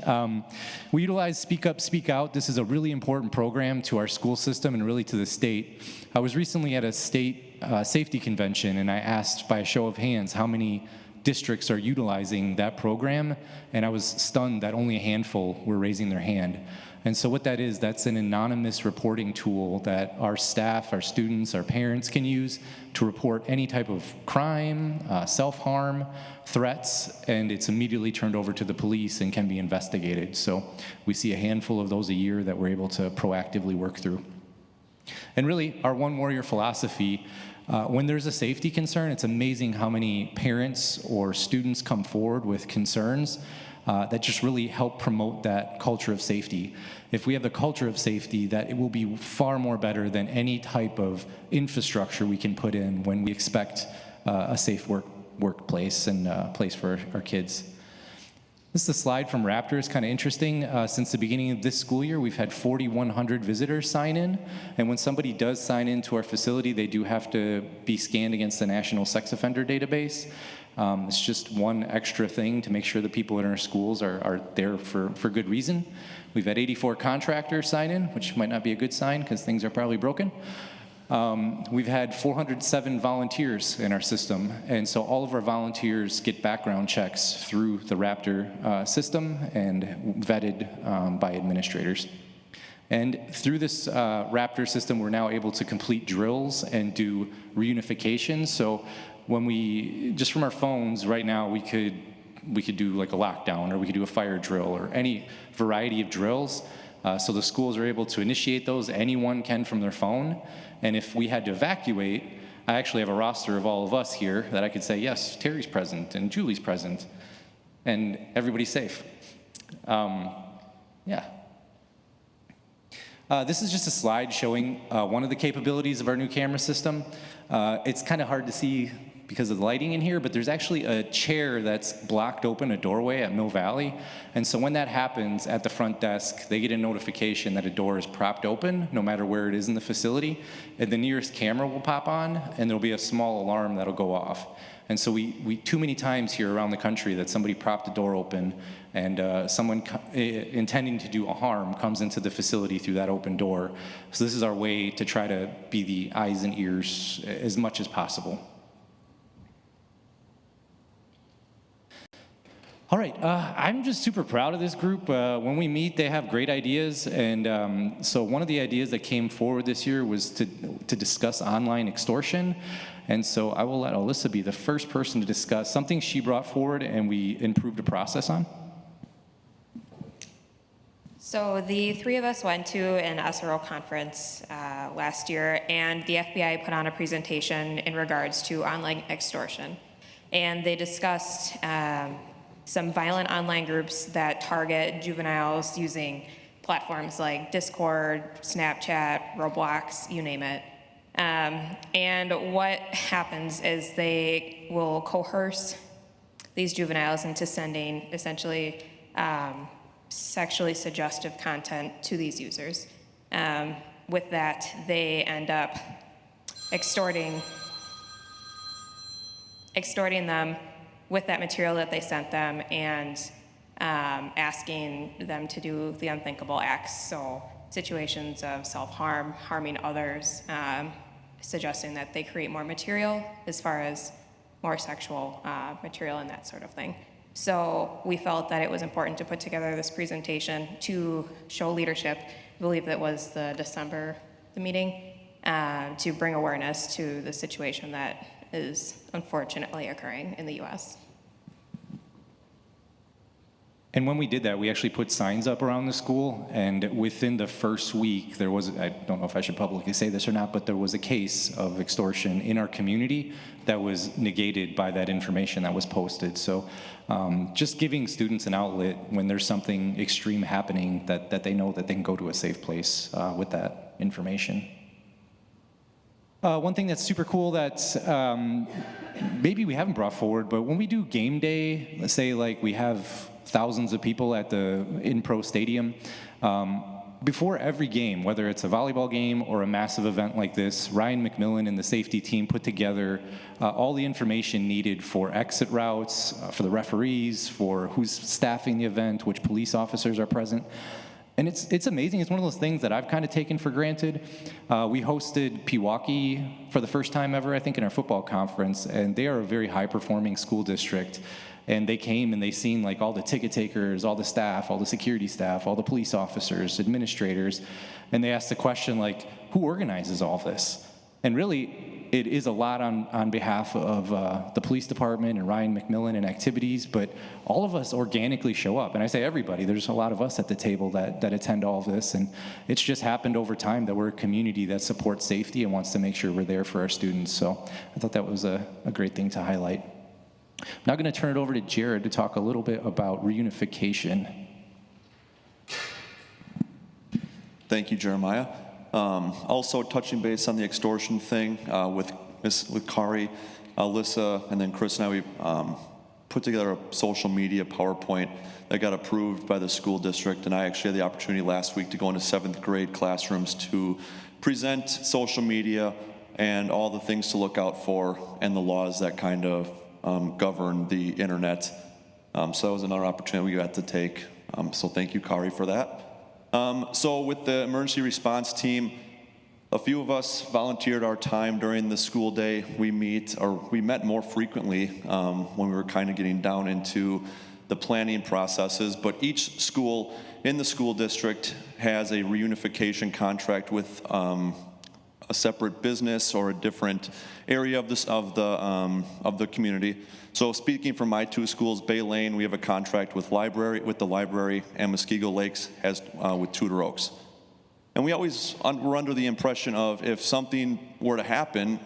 We utilize Speak Up, Speak Out. This is a really important program to our school system and really to the state. I was recently at a state safety convention, and I asked by a show of hands how many districts are utilizing that program, and I was stunned that only a handful were raising their hand. And so what that is, that's an anonymous reporting tool that our staff, our students, our parents can use to report any type of crime, self-harm, threats, and it's immediately turned over to the police and can be investigated. So we see a handful of those a year that we're able to proactively work through. And really, our One Warrior philosophy, when there's a safety concern, it's amazing how many parents or students come forward with concerns that just really help promote that culture of safety. If we have the culture of safety, that it will be far more better than any type of infrastructure we can put in when we expect a safe workplace and place for our kids. This is a slide from Raptor. It's kind of interesting. Since the beginning of this school year, we've had 4,100 visitors sign in. And when somebody does sign into our facility, they do have to be scanned against the National Sex Offender Database. It's just one extra thing to make sure the people in our schools are there for good reason. We've had 84 contractors sign in, which might not be a good sign because things are probably broken. We've had 407 volunteers in our system, and so all of our volunteers get background checks through the Raptor system and vetted by administrators. And through this Raptor system, we're now able to complete drills and do reunification. So when we, just from our phones right now, we could do like a lockdown, or we could do a fire drill, or any variety of drills. So the schools are able to initiate those. Anyone can from their phone. And if we had to evacuate, I actually have a roster of all of us here that I could say, yes, Terry's present and Julie's present, and everybody's safe. Yeah. This is just a slide showing one of the capabilities of our new camera system. It's kind of hard to see because of the lighting in here, but there's actually a chair that's blocked open, a doorway at Mill Valley. And so when that happens at the front desk, they get a notification that a door is propped open, no matter where it is in the facility, and the nearest camera will pop on, and there'll be a small alarm that'll go off. And so we too many times here around the country that somebody propped the door open, and someone intending to do a harm comes into the facility through that open door. So this is our way to try to be the eyes and ears as much as possible. All right, I'm just super proud of this group. When we meet, they have great ideas, and so one of the ideas that came forward this year was to discuss online extortion, and so I will let Alyssa be the first person to discuss something she brought forward and we improved the process on. So the three of us went to an SRO conference last year, and the FBI put on a presentation in regards to online extortion, and they discussed some violent online groups that target juveniles using platforms like Discord, Snapchat, Roblox, you name it. And what happens is they will coerce these juveniles into sending essentially sexually suggestive content to these users. With that, they end up extorting them with that material that they sent them and asking them to do the unthinkable acts. So situations of self-harm, harming others, suggesting that they create more material as far as more sexual material and that sort of thing. So we felt that it was important to put together this presentation to show leadership. I believe that was the meeting, to bring awareness to the situation that is unfortunately occurring in the U.S. And when we did that, we actually put signs up around the school, and within the first week, there was, I don't know if I should publicly say this or not, but there was a case of extortion in our community that was negated by that information that was posted. So just giving students an outlet when there's something extreme happening that they know that they can go to a safe place with that information. One thing that's super cool that maybe we haven't brought forward, but when we do game day, let's say like we have thousands of people at the in-pro stadium, before every game, whether it's a volleyball game or a massive event like this, Ryan McMillan and the safety team put together all the information needed for exit routes, for the referees, for who's staffing the event, which police officers are present. And it's amazing. It's one of those things that I've kind of taken for granted. We hosted Pewaukee for the first time ever, I think, in our football conference, and they are a very high-performing school district. And they came and they seen like all the ticket takers, all the staff, all the security staff, all the police officers, administrators, and they asked the question like, who organizes all this? And really, it is a lot on behalf of the police department and Ryan McMillan and activities, but all of us organically show up. And I say everybody, there's a lot of us at the table that attend all of this, and it's just happened over time that we're a community that supports safety and wants to make sure we're there for our students. So I thought that was a great thing to highlight. I'm now going to turn it over to Jared to talk a little bit about reunification. Thank you, Jeremiah. Also touching base on the extortion thing with Kari, Alyssa, and then Chris and I, we put together a social media PowerPoint that got approved by the school district, and I actually had the opportunity last week to go into 7th grade classrooms to present social media and all the things to look out for and the laws that kind of govern the internet. So that was another opportunity we got to take. So thank you, Kari, for that. So with the emergency response team, a few of us volunteered our time during the school day. We met more frequently when we were kind of getting down into the planning processes, but each school in the school district has a reunification contract with a separate business or a different area of the community. So speaking for my two schools, Bay Lane, we have a contract with the library, and Muskego Lakes has with Tudor Oaks. And we always were under the impression of if something were to happen,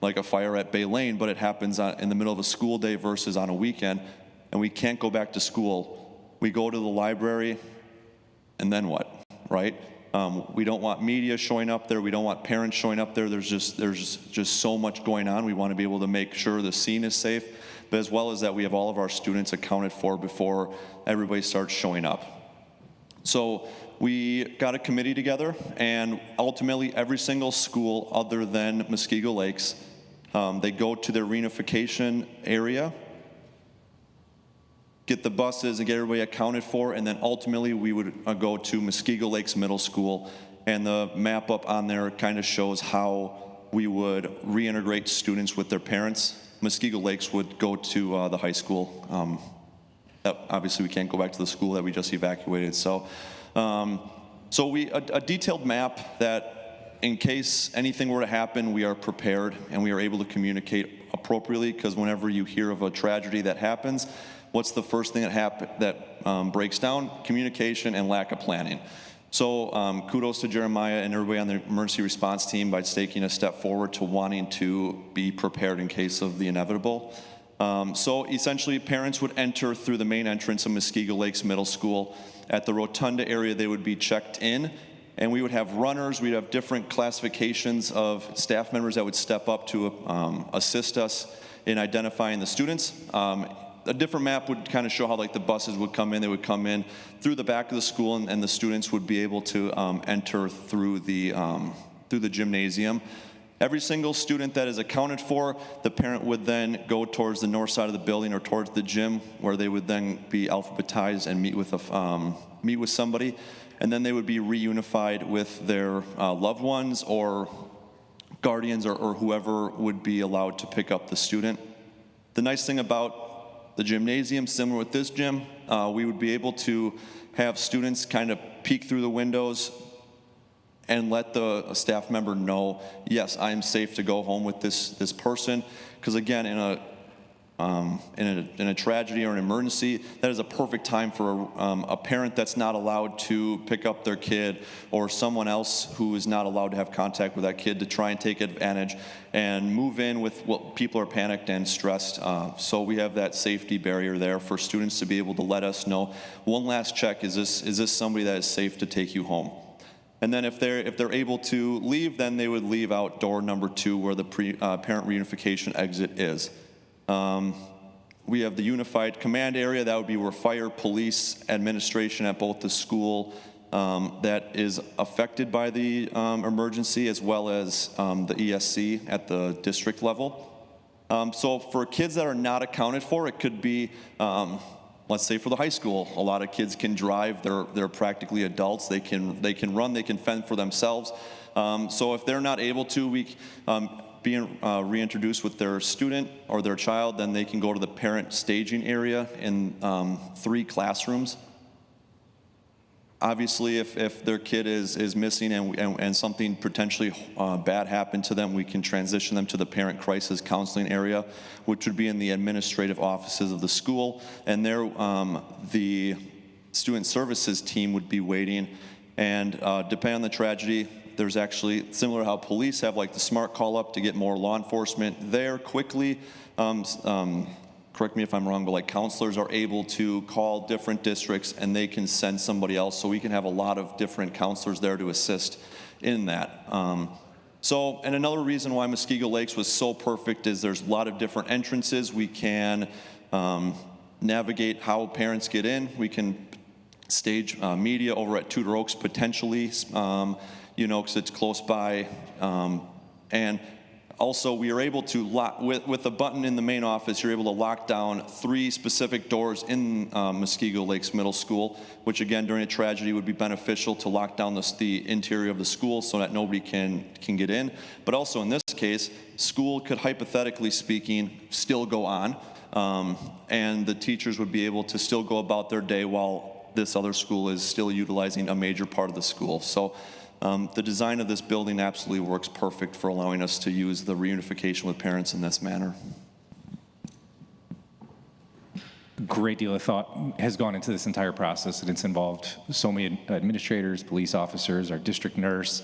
like a fire at Bay Lane, but it happens in the middle of a school day versus on a weekend, and we can't go back to school, we go to the library, and then what, right? We don't want media showing up there. We don't want parents showing up there. There's just so much going on. We want to be able to make sure the scene is safe, but as well as that, we have all of our students accounted for before everybody starts showing up. So we got a committee together, and ultimately every single school other than Muskego Lakes, they go to their reunification area, get the buses and get everybody accounted for, and then ultimately we would go to Muskego Lakes Middle School, and the map up on there kind of shows how we would reintegrate students with their parents. Muskego Lakes would go to the high school. Obviously we can't go back to the school that we just evacuated. So a detailed map that in case anything were to happen, we are prepared and we are able to communicate appropriately, because whenever you hear of a tragedy that happens, what's the first thing that breaks down? Communication and lack of planning. So kudos to Jeremiah and everybody on the emergency response team by taking a step forward to wanting to be prepared in case of the inevitable. So essentially, parents would enter through the main entrance of Muskego Lakes Middle School. At the rotunda area, they would be checked in, and we would have runners. We'd have different classifications of staff members that would step up to assist us in identifying the students. A different map would kind of show how like the buses would come in. They would come in through the back of the school, and the students would be able to enter through the gymnasium. Every single student that is accounted for, the parent would then go towards the north side of the building or towards the gym, where they would then be alphabetized and meet with somebody, and then they would be reunified with their loved ones or guardians or whoever would be allowed to pick up the student. The nice thing about the gymnasium, similar with this gym, we would be able to have students kind of peek through the windows and let the staff member know, yes, I am safe to go home with this person. Because again, in a tragedy or an emergency, that is a perfect time for a parent that's not allowed to pick up their kid, or someone else who is not allowed to have contact with that kid, to try and take advantage and move in with what people are panicked and stressed. So we have that safety barrier there for students to be able to let us know, one last check, is this somebody that is safe to take you home? And then if they're able to leave, then they would leave out door number 2, where the parent reunification exit is. We have the unified command area. That would be where fire, police, administration at both the school that is affected by the emergency, as well as the ESC at the district level. So for kids that are not accounted for, it could be, let's say for the high school, a lot of kids can drive. They're practically adults. They can run. They can fend for themselves. So if they're not able to, being reintroduced with their student or their child, then they can go to the parent staging area in 3 classrooms. Obviously, if their kid is missing and something potentially bad happened to them, we can transition them to the parent crisis counseling area, which would be in the administrative offices of the school. And there, the student services team would be waiting. And depending on the tragedy, there's actually, similar to how police have like the SMART call up to get more law enforcement there quickly. Correct me if I'm wrong, but like counselors are able to call different districts and they can send somebody else. So we can have a lot of different counselors there to assist in that. And another reason why Muskego Lakes was so perfect is there's a lot of different entrances. We can navigate how parents get in. We can stage media over at Tudor Oaks potentially, because it's close by. And also, we are able to lock, with a button in the main office, you're able to lock down 3 specific doors in Muskego Lakes Middle School, which again, during a tragedy would be beneficial to lock down the interior of the school so that nobody can get in. But also in this case, school could, hypothetically speaking, still go on, and the teachers would be able to still go about their day while this other school is still utilizing a major part of the school. So the design of this building absolutely works perfect for allowing us to use the reunification with parents in this manner. Great deal of thought has gone into this entire process, and it's involved so many administrators, police officers, our district nurse.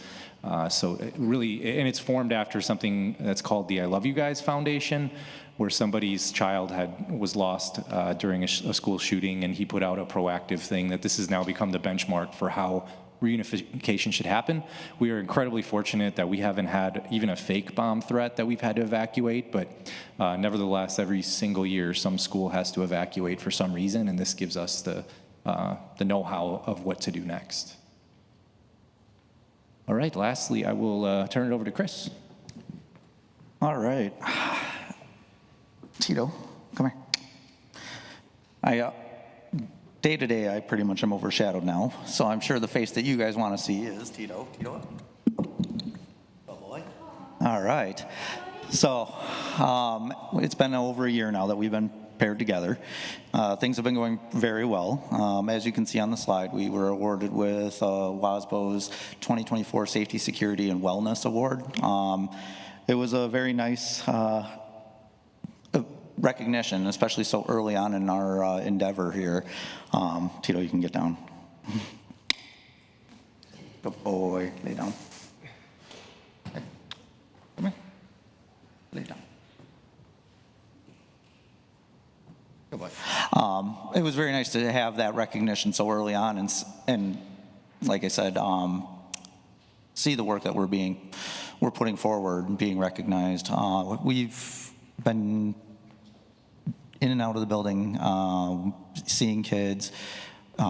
So it really, and it's formed after something that's called the I Love You Guys Foundation, where somebody's child was lost during a school shooting, and he put out a proactive thing that this has now become the benchmark for how reunification should happen. We are incredibly fortunate that we haven't had even a fake bomb threat that we've had to evacuate, but nevertheless, every single year, some school has to evacuate for some reason, and this gives us the know-how of what to do next. All right, lastly, I will turn it over to Chris. All right. Tito, come here. Day to day, I pretty much am overshadowed now, so I'm sure the face that you guys want to see is Tito. Tito? Oh boy. All right. So it's been over a year now that we've been paired together. Things have been going very well. As you can see on the slide, we were awarded with WASBO's 2024 Safety, Security, and Wellness Award. It was a very nice recognition, especially so early on in our endeavor here. Tito, you can get down. Good boy, lay down. Okay. Come here. Lay down. Good boy. It was very nice to have that recognition so early on, and like I said, see the work that we're putting forward and being recognized. We've been in and out of the building, seeing kids,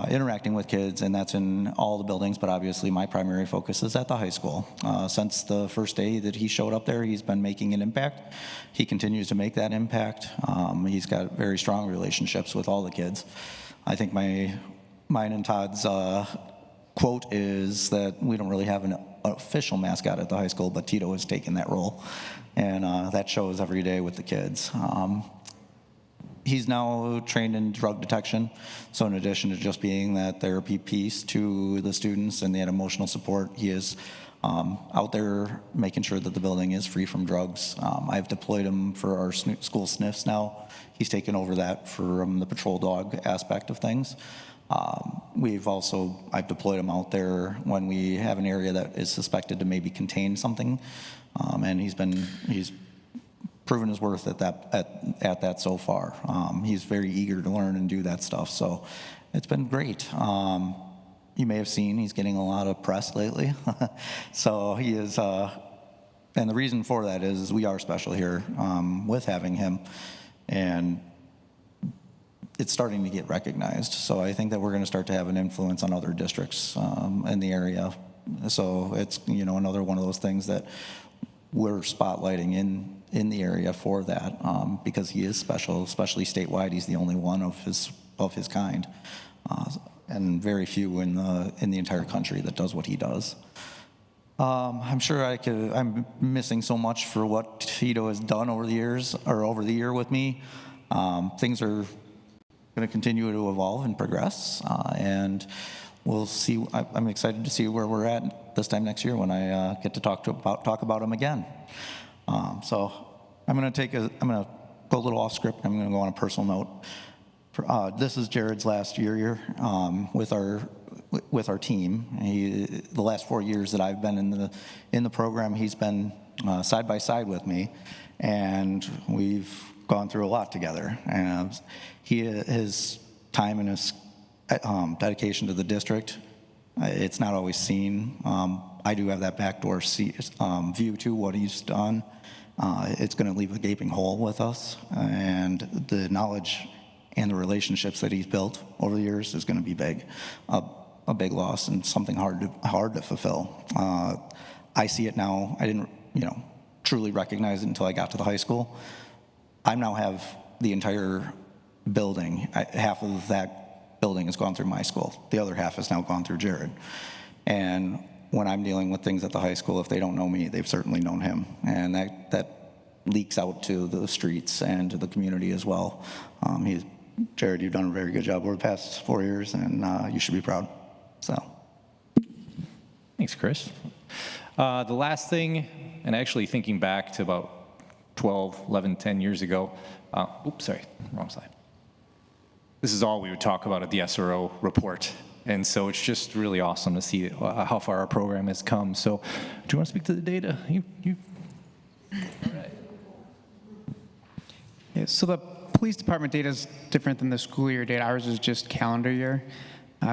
interacting with kids, and that's in all the buildings, but obviously my primary focus is at the high school. Since the first day that he showed up there, he's been making an impact. He continues to make that impact. He's got very strong relationships with all the kids. I think mine and Todd's quote is that we don't really have an official mascot at the high school, but Tito has taken that role, and that shows every day with the kids. He's now trained in drug detection, so in addition to just being that therapy piece to the students and that emotional support, he is out there making sure that the building is free from drugs. I've deployed him for our school sniffs now. He's taken over that from the patrol dog aspect of things. I've deployed him out there when we have an area that is suspected to maybe contain something, and he's proven his worth at that so far. He's very eager to learn and do that stuff, so it's been great. You may have seen he's getting a lot of press lately, so he is, and the reason for that is we are special here with having him, and it's starting to get recognized. So I think that we're going to start to have an influence on other districts in the area. So it's another one of those things that we're spotlighting in the area for that because he is special, especially statewide. He's the only one of his kind, and very few in the entire country that does what he does. I'm sure I'm missing so much for what Tito has done over the year with me. Things are going to continue to evolve and progress, and we'll see. I'm excited to see where we're at this time next year when I get to talk about him again. So I'm going to go a little off script. I'm going to go on a personal note. This is Jared's last year here with our team. The last 4 years that I've been in the program, he's been side by side with me, and we've gone through a lot together. And his time and his dedication to the district, it's not always seen. I do have that backdoor view to what he's done. It's going to leave a gaping hole with us, and the knowledge and the relationships that he's built over the years is going to be big, a big loss and something hard to fulfill. I see it now. I didn't, truly recognize it until I got to the high school. I now have the entire building. Half of that building has gone through my school. The other half has now gone through Jared. And when I'm dealing with things at the high school, if they don't know me, they've certainly known him. And that leaks out to the streets and to the community as well. Jared, you've done a very good job over the past 4 years, and you should be proud. So, thanks, Chris. The last thing, and actually thinking back to about 12, 11, 10 years ago, wrong slide. This is all we would talk about at the SRO report. And so it's just really awesome to see how far our program has come. So do you want to speak to the data? All right. Yeah, so the police department data is different than the school year data. Ours is just calendar year.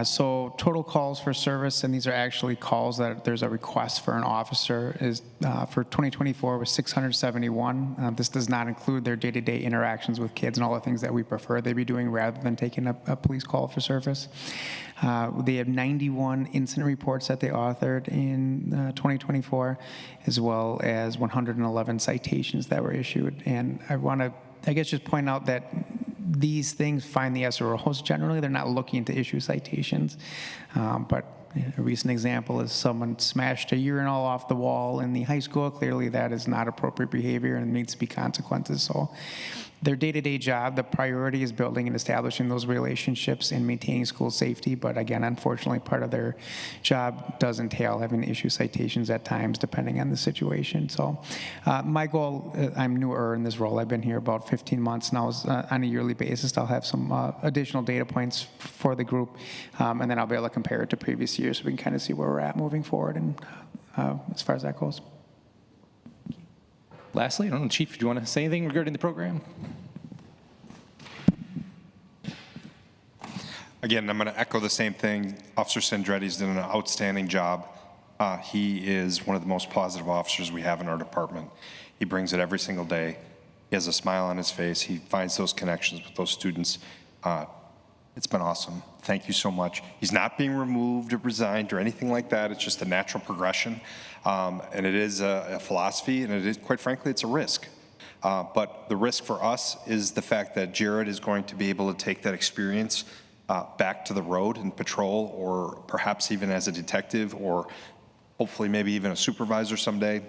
So total calls for service, and these are actually calls that there's a request for an officer, is for 2024 was 671. This does not include their day-to-day interactions with kids and all the things that we prefer they be doing rather than taking a police call for service. They have 91 incident reports that they authored in 2024, as well as 111 citations that were issued. And I want to, just point out that these things find the SROs generally. They're not looking to issue citations. But a recent example is someone smashed a urinal off the wall in the high school. Clearly that is not appropriate behavior and needs to be consequences. So their day-to-day job, the priority is building and establishing those relationships and maintaining school safety. But again, unfortunately, part of their job does entail having to issue citations at times, depending on the situation. So my goal, I'm newer in this role. I've been here about 15 months now. On a yearly basis, I'll have some additional data points for the group, and then I'll be able to compare it to previous years so we can kind of see where we're at moving forward and as far as that goes. Lastly, I don't know, Chief, do you want to say anything regarding the program? Again, I'm going to echo the same thing. Officer Sandretti's done an outstanding job. He is one of the most positive officers we have in our department. He brings it every single day. He has a smile on his face. He finds those connections with those students. It's been awesome. Thank you so much. He's not being removed or resigned or anything like that. It's just a natural progression. And it is a philosophy, and it is, quite frankly, it's a risk. But the risk for us is the fact that Jared is going to be able to take that experience back to the road and patrol, or perhaps even as a detective, or hopefully maybe even a supervisor someday.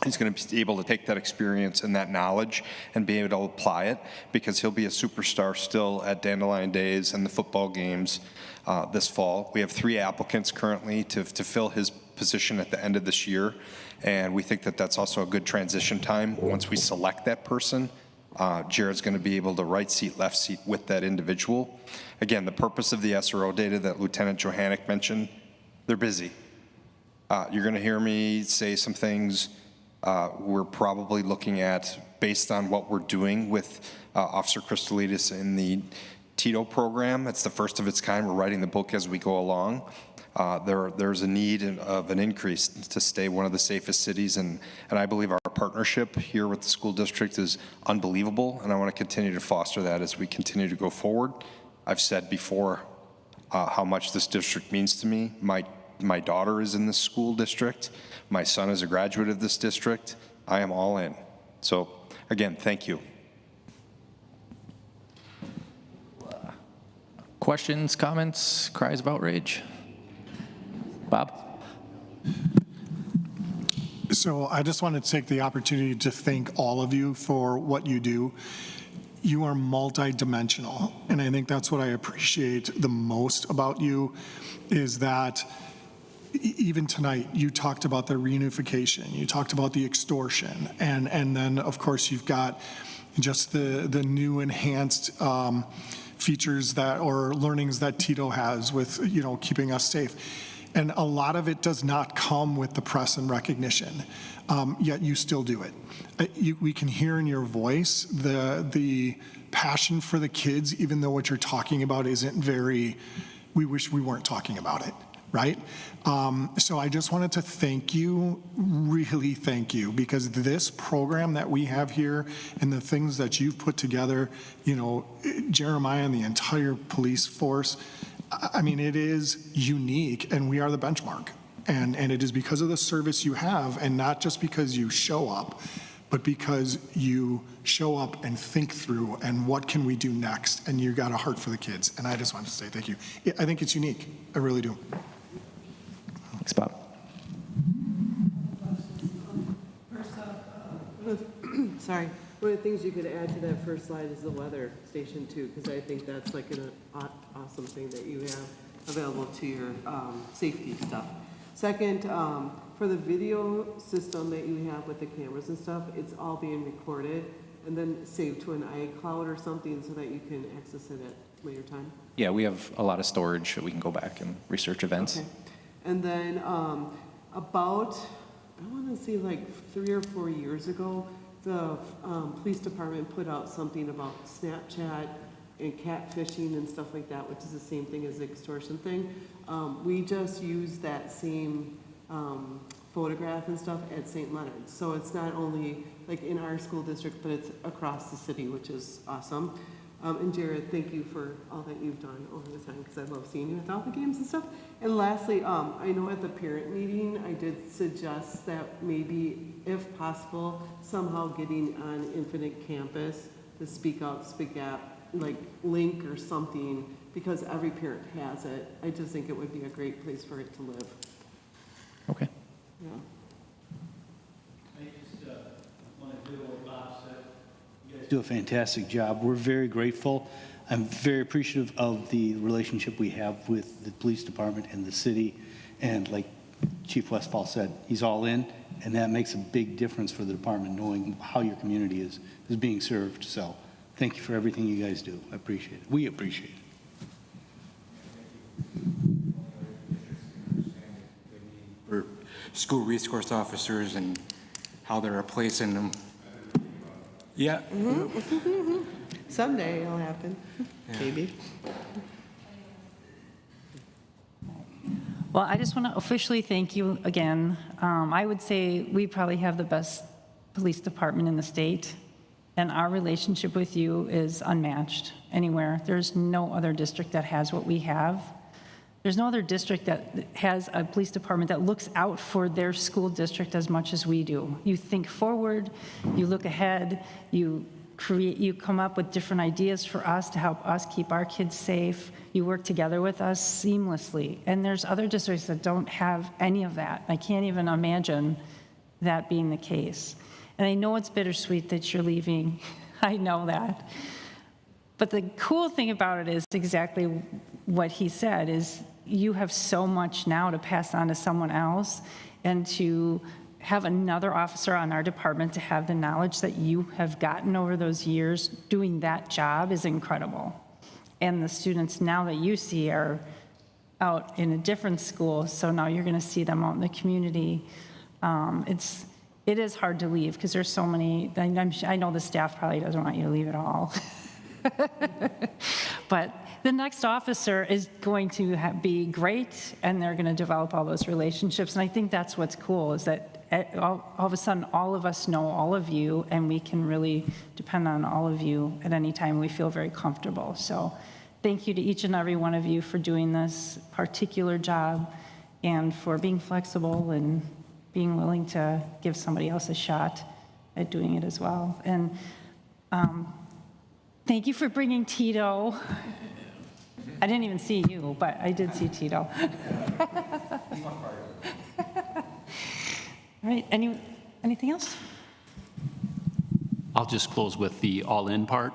He's going to be able to take that experience and that knowledge and be able to apply it, because he'll be a superstar still at Dandelion Days and the football games this fall. We have 3 applicants currently to fill his position at the end of this year, and we think that that's also a good transition time. Once we select that person, Jared's going to be able to right seat, left seat with that individual. Again, the purpose of the SRO data that Lieutenant Johannick mentioned, they're busy. You're going to hear me say some things we're probably looking at based on what we're doing with Officer Christolidis in the Tito program. It's the first of its kind. We're writing the book as we go along. There's a need of an increase to stay one of the safest cities, and I believe our partnership here with the school district is unbelievable, and I want to continue to foster that as we continue to go forward. I've said before how much this district means to me. My daughter is in this school district. My son is a graduate of this district. I am all in. So again, thank you. Questions, comments, cries of outrage? Bob? So I just wanted to take the opportunity to thank all of you for what you do. You are multidimensional, and I think that's what I appreciate the most about you, is that even tonight, you talked about the reunification, you talked about the extortion, and then, of course, you've got just the new enhanced features that, or learnings that Tito has with, keeping us safe. And a lot of it does not come with the press and recognition, yet you still do it. We can hear in your voice the passion for the kids, even though what you're talking about isn't very, we wish we weren't talking about it. Right? So I just wanted to thank you, really thank you, because this program that we have here and the things that you've put together, Jeremiah and the entire police force, I mean, it is unique, and we are the benchmark. And it is because of the service you have, and not just because you show up, but because you show up and think through, and what can we do next? And you got a heart for the kids. And I just wanted to say thank you. I think it's unique. I really do. Thanks, Bob. Sorry. One of the things you could add to that first slide is the weather station too, because I think that's like an awesome thing that you have available to your safety stuff. Second, for the video system that you have with the cameras and stuff, it's all being recorded and then saved to an iCloud or something so that you can access it at later time. Yeah, we have a lot of storage that we can go back and research events. Okay. And then about, I want to say like 3 or 4 years ago, the police department put out something about Snapchat and catfishing and stuff like that, which is the same thing as the extortion thing. We just use that same photograph and stuff at St. Leonard's. So it's not only like in our school district, but it's across the city, which is awesome. And Jared, thank you for all that you've done over the time, because I love seeing you at all the games and stuff. And lastly, I know at the parent meeting, I did suggest that maybe, if possible, somehow getting on Infinite Campus, the Speak Out, Speak Out, like link or something, because every parent has it. I just think it would be a great place for it to live. Okay. Yeah. I just want to do what Bob said. You guys do a fantastic job. We're very grateful. I'm very appreciative of the relationship we have with the police department and the city. And like Chief Westfall said, he's all in, and that makes a big difference for the department, knowing how your community is being served. So thank you for everything you guys do. I appreciate it. We appreciate it. For school resource officers and how they're replacing them. Yeah. Mm-hmm. Someday it'll happen, maybe. Well, I just want to officially thank you again. I would say we probably have the best police department in the state, And our relationship with you is unmatched anywhere. There's no other district that has what we have. There's no other district that has a police department that looks out for their school district as much as we do. You think forward, you look ahead, you come up with different ideas for us to help us keep our kids safe. You work together with us seamlessly. And there's other districts that don't have any of that. I can't even imagine that being the case. And I know it's bittersweet that you're leaving. I know that. But the cool thing about it is exactly what he said, is you have so much now to pass on to someone else, and to have another officer on our department to have the knowledge that you have gotten over those years doing that job is incredible. And the students now that you see are out in a different school, so now you're going to see them out in the community. It is hard to leave because there's so many. I know the staff probably doesn't want you to leave at all. But the next officer is going to be great, and they're going to develop all those relationships. And I think that's what's cool, is that all of a sudden all of us know all of you, and we can really depend on all of you at any time. We feel very comfortable. So thank you to each and every one of you for doing this particular job, and for being flexible and being willing to give somebody else a shot at doing it as well. And thank you for bringing Tito. I didn't even see you, but I did see Tito. All right, anything else? I'll just close with the all-in part.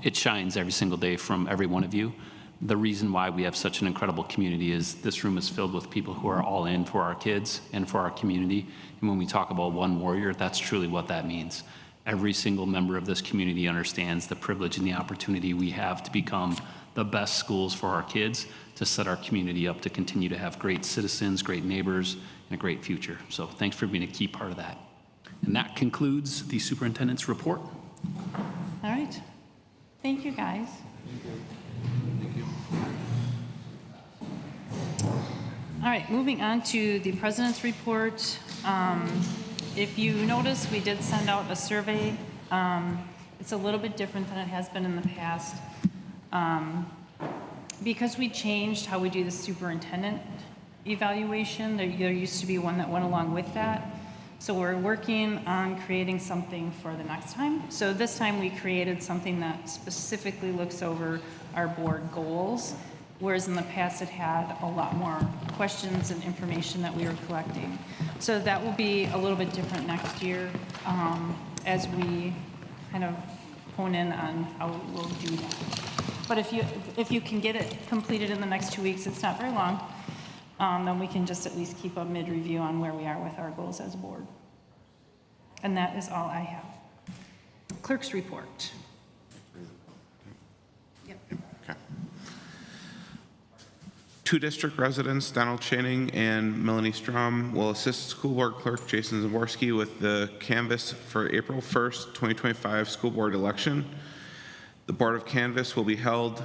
It shines every single day from every one of you. The reason why we have such an incredible community is this room is filled with people who are all in for our kids and for our community. And when we talk about one warrior, that's truly what that means. Every single member of this community understands the privilege and the opportunity we have to become the best schools for our kids, to set our community up to continue to have great citizens, great neighbors, and a great future. So thanks for being a key part of that. And that concludes the superintendent's report. All right. Thank you, guys. Thank you. All right, moving on to the president's report. If you notice, we did send out a survey. It's a little bit different than it has been in the past. Because we changed how we do the superintendent evaluation, there used to be one that went along with that. So we're working on creating something for the next time. So this time we created something that specifically looks over our board goals, whereas in the past it had a lot more questions and information that we were collecting. So that will be a little bit different next year as we kind of hone in on how we'll do that. But if you can get it completed in the next 2 weeks, it's not very long, then we can just at least keep a mid-review on where we are with our goals as a board. And that is all I have. Clerk's report. Yep. Okay. 2 district residents, Donald Channing and Melanie Strom, will assist School Board Clerk Jason Zaborski with the canvass for April 1st, 2025 school board election. The Board of Canvass will be held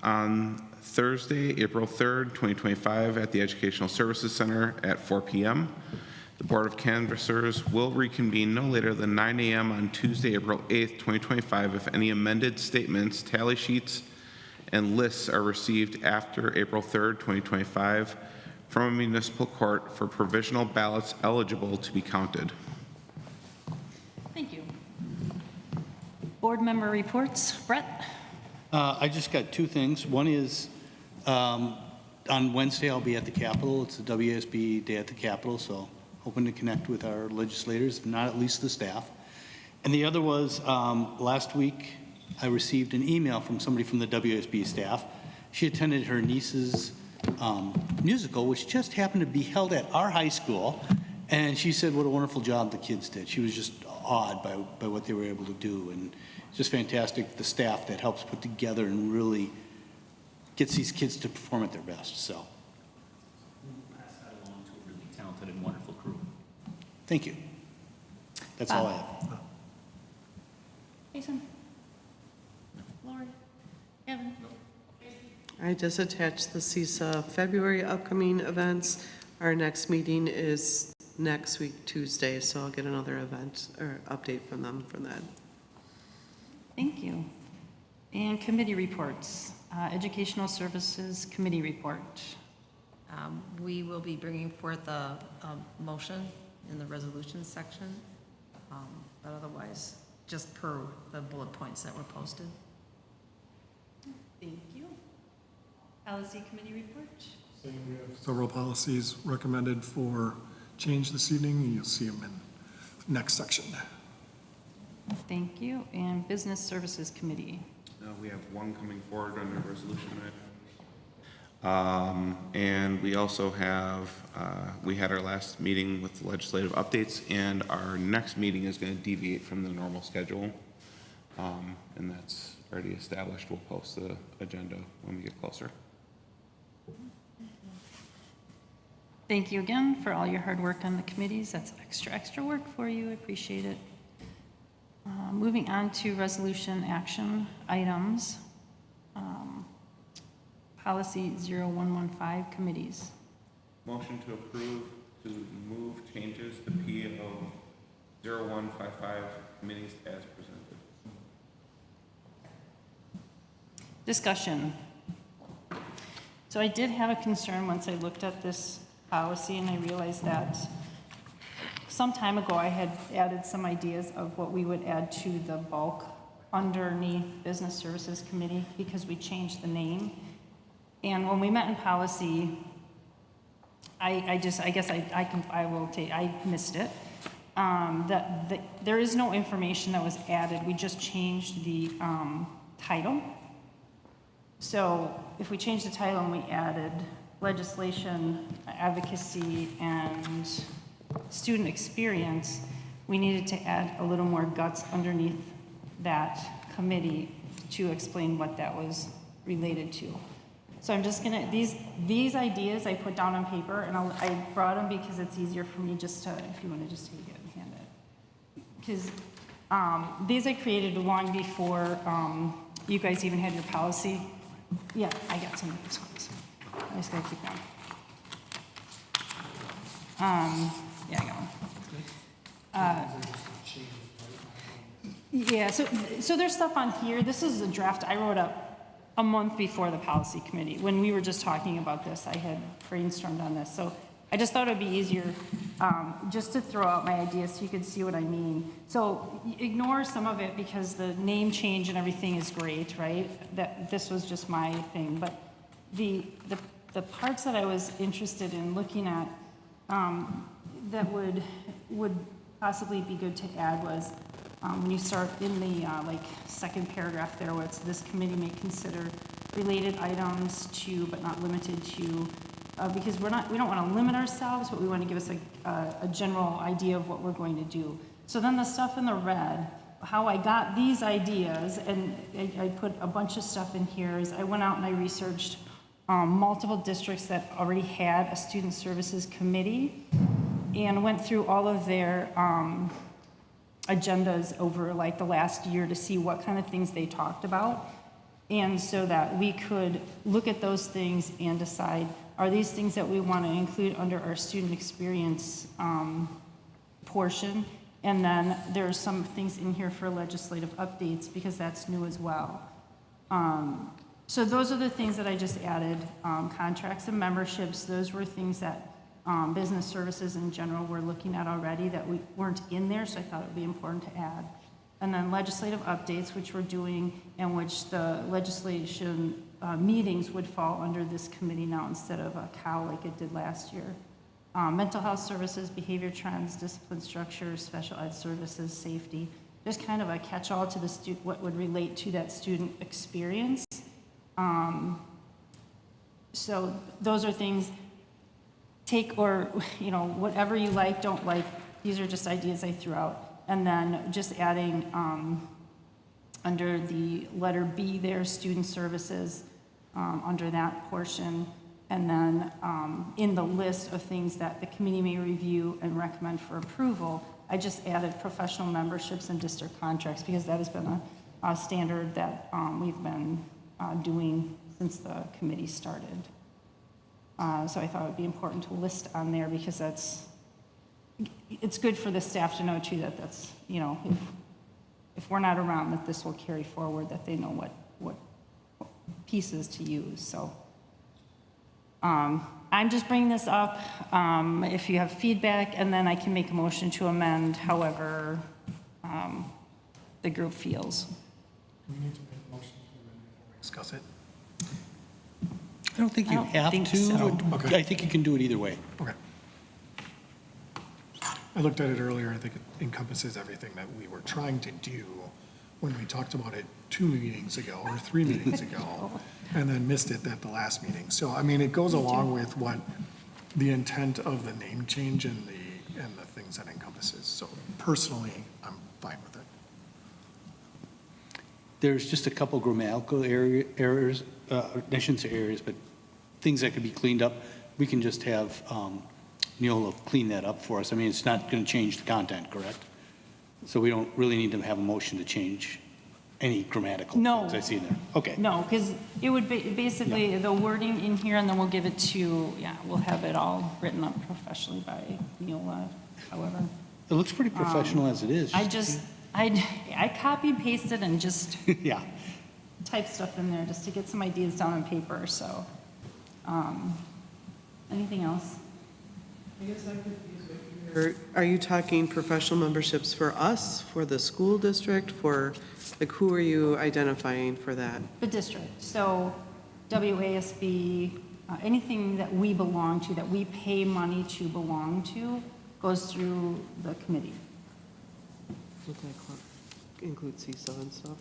on Thursday, April 3rd, 2025 at the Educational Services Center at 4 p.m. The Board of Canvassers will reconvene no later than 9 a.m. on Tuesday, April 8th, 2025 if any amended statements, tally sheets, and lists are received after April 3rd, 2025 from a municipal court for provisional ballots eligible to be counted. Thank you. Board member reports. Brett? I just got 2 things. One is on Wednesday I'll be at the Capitol. It's the WSB Day at the Capitol, so hoping to connect with our legislators, if not at least the staff. And the other was last week I received an email from somebody from the WSB staff. She attended her niece's musical, which just happened to be held at our high school, and she said what a wonderful job the kids did. She was just awed by what they were able to do, and it's just fantastic, the staff that helps put together and really gets these kids to perform at their best. So We'll pass that along to a really talented and wonderful crew. thank you. That's all I have. Jason? Lori? Evan? I just attached the CISA February upcoming events. Our next meeting is next week, Tuesday, so I'll get another event or update from them for that. Thank you. And committee reports. Educational Services Committee report. We will be bringing forth a motion in the resolution section, but otherwise, just per the bullet points that were posted. Thank you. Policy Committee report. We have several policies recommended for change this evening. You'll see them in the next section. Thank you. And Business Services Committee. We have one coming forward under resolution. And we also have, we had our last meeting with legislative updates, and our next meeting is going to deviate from the normal schedule. And that's already established. We'll post the agenda when we get closer. Thank you again for all your hard work on the committees. That's extra work for you. I appreciate it. Moving on to resolution action items. Policy 0115 committees. Motion to approve to move changes to PO 0155 committees as presented. Discussion. So I did have a concern once I looked at this policy, and I realized that some time ago I had added some ideas of what we would add to the bulk underneath Business Services Committee because we changed the name. And when we met in policy, I missed it. There is no information that was added. We just changed the title. So if we changed the title and we added legislation, advocacy, and student experience, we needed to add a little more guts underneath that committee to explain what that was related to. So I'm just gonna, these ideas I put down on paper, and I brought them because it's easier for me just to, if you wanna just take it and hand it. Because these I created long before you guys even had your policy. Yeah, I got some of these ones. I just gotta keep going. Yeah, I got one. Yeah, so there's stuff on here. This is a draft I wrote up a month before the policy committee. When we were just talking about this, I had brainstormed on this. So I just thought it'd be easier just to throw out my ideas so you could see what I mean. So ignore some of it because the name change and everything is great, right? This was just my thing. But the parts that I was interested in looking at that would possibly be good to add was when you start in the second paragraph there, where it's this committee may consider related items to, but not limited to, because we don't want to limit ourselves, but we want to give us a general idea of what we're going to do. So then the stuff in the red, how I got these ideas, and I put a bunch of stuff in here, is I went out and I researched multiple districts that already had a student services committee and went through all of their agendas over like the last year to see what kind of things they talked about. And so that we could look at those things and decide, are these things that we want to include under our student experience portion? And then there's some things in here for legislative updates because that's new as well. So those are the things that I just added. Contracts and memberships, those were things that business services in general were looking at already that we weren't in there, so I thought it would be important to add. And then legislative updates, which we're doing, and which the legislation meetings would fall under this committee now instead of a COW like it did last year. Mental health services, behavior trends, discipline structure, special ed services, safety. There's kind of a catch-all to the what would relate to that student experience. So those are things, take or, whatever you like, don't like. These are just ideas I threw out. And then just adding under the letter B there, student services, under that portion. And then in the list of things that the committee may review and recommend for approval, I just added professional memberships and district contracts because that has been a standard that we've been doing since the committee started. So I thought it would be important to list on there because it's good for the staff to know too that that's, if we're not around, that this will carry forward, that they know what pieces to use, so. I'm just bringing this up, if you have feedback, and then I can make a motion to amend however the group feels. We need to make a motion to amend before we discuss it. I don't think you have think to. so. Okay. I think you can do it either way. Okay. I looked at it earlier. I think it encompasses everything that we were trying to do when we talked about it 2 meetings ago or 3 meetings ago, and then missed it at the last meeting. So, I mean, it goes along with what the intent of the name change and the things that encompasses. So personally, I'm fine with it. There's just a couple grammatical errors, I shouldn't say areas, but things that could be cleaned up. We can just have Neola clean that up for us. I mean, it's not going to change the content, correct? So we don't really need to have a motion to change any grammatical things I see in there. Okay. No, because it would be basically the wording in here, and then we'll give it to, we'll have it all written up professionally by Neola, however. It looks pretty professional as it is. I copy and pasted and just Yeah. type stuff in there just to get some ideas down on paper, so. Anything else? I guess I'm confused what you're. Are you talking professional memberships for us, for the school district, for, like, who are you identifying for that? The district, so WASB, anything that we belong to, that we pay money to belong to, goes through the committee. Would that include CISA and stuff?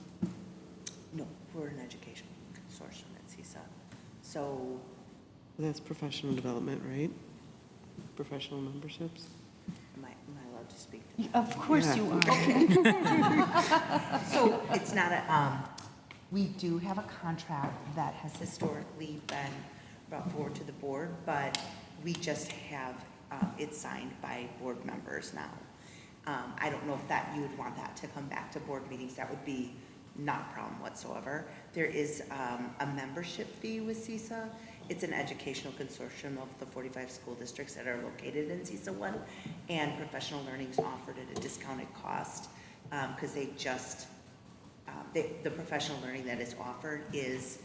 No, we're an educational consortium at CISA. So That's professional development, right? Professional memberships? am I allowed to speak to that? Of course Yeah. you are. So it's not a, we do have a contract that has historically been brought forward to the board, but we just have it signed by board members now. I don't know if that, you would want that to come back to board meetings. That would be not a problem whatsoever. There is a membership fee with CISA. It's an educational consortium of the 45 school districts that are located in CISA 1, and professional learning is offered at a discounted cost because they just, the professional learning that is offered is,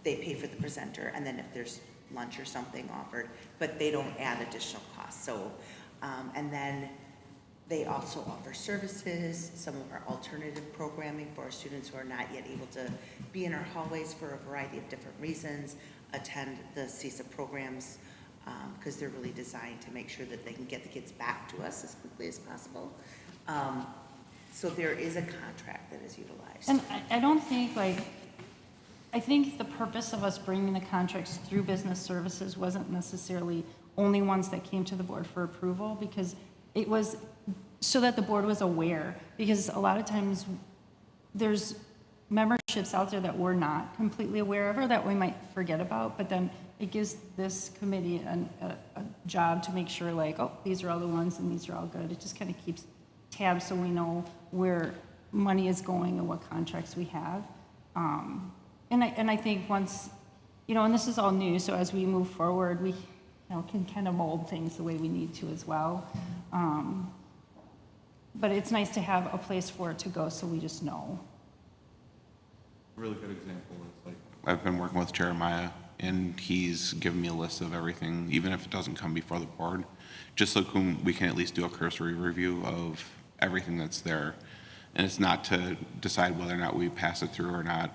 they pay for the presenter, and then if there's lunch or something offered, but they don't add additional costs. So, and then they also offer services, some of our alternative programming for our students who are not yet able to be in our hallways for a variety of different reasons, attend the CISA programs, because they're really designed to make sure that they can get the kids back to us as quickly as possible. So there is a contract that is utilized. And I don't think, I think the purpose of us bringing the contracts through business services wasn't necessarily only ones that came to the board for approval, because it was so that the board was aware, because a lot of times there's memberships out there that we're not completely aware of or that we might forget about, but then it gives this committee a job to make sure, like, oh, these are all the ones and these are all good. It just kind of keeps tabs so we know where money is going and what contracts we have. And I think once, and this is all new, so as we move forward, we can kind of mold things the way we need to as well. But it's nice to have a place for it to go so we just know. A really good example is like I've been working with Jeremiah, and he's given me a list of everything, even if it doesn't come before the board, just so we can at least do a cursory review of everything that's there. And it's not to decide whether or not we pass it through or not.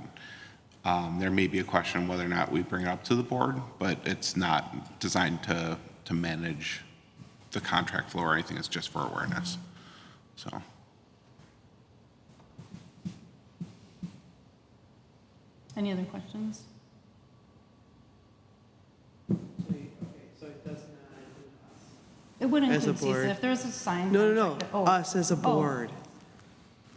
There may be a question whether or not we bring it up to the board, but it's not designed to manage the contract flow or anything. It's just for awareness. So. Any other questions? So it does not include us. It wouldn't As a include CISA. board. If there was a signed No, contract that- us as a board.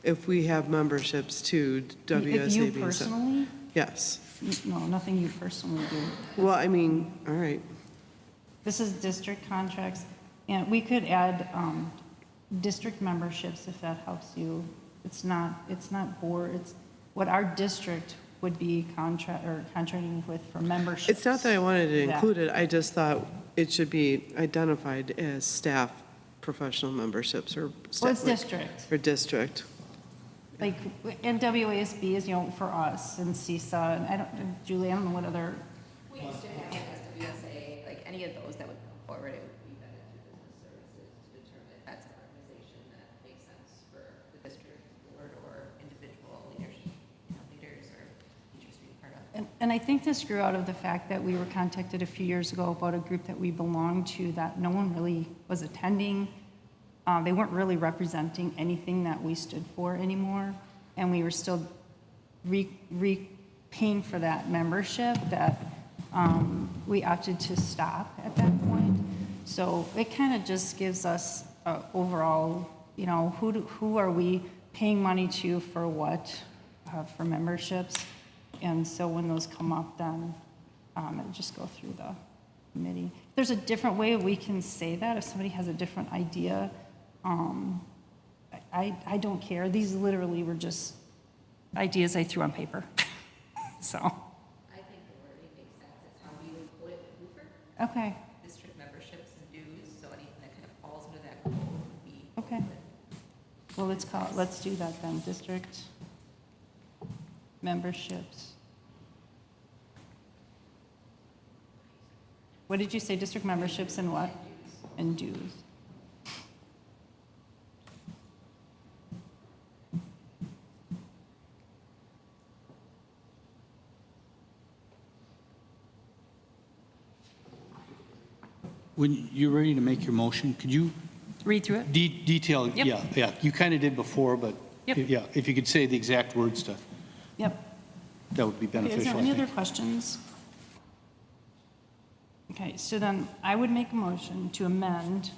If we have memberships to WSAB. If you and stuff. personally? Yes. No, nothing you personally do. Well, I mean, all right. This is district contracts, and we could add district memberships if that helps you. It's not board, it's what our district would be contracting with for membership. It's not that I wanted to include it, I just thought it should be identified as staff professional memberships or. Well, it's district. Or district. like, and WASB is, for us, and CISA, and I don't, Julie, I don't know what other. We used to have SWSA, like any of those that would come forward, it would be vetted through business services to determine if that's an organization that makes sense for the district board or individual leaders, leaders or teachers to be part of. And I think this grew out of the fact that we were contacted a few years ago about a group that we belonged to that no one really was attending. They weren't really representing anything that we stood for anymore, and we were still paying for that membership that we opted to stop at that point. So it kind of just gives us overall, who are we paying money to for what, for memberships? And so when those come up, then it just go through the committee. If there's a different way we can say that, if somebody has a different idea, I don't care. These literally were just ideas I threw on paper. So. I think the wording makes sense. It's how we would put it in Hoover. Okay. District memberships and dues, so anything that kind of falls under that code would be. Okay. Well, let's do that then. District memberships. What did you say? District memberships and what? And dues. When you're ready to make your motion, could you read through it? Detail, Yep. yeah. You kind of did before, but Yep. yeah, if you could say the exact words Yep. that would be Okay, beneficial. is there I any think. other questions? Okay, so then I would make a motion to amend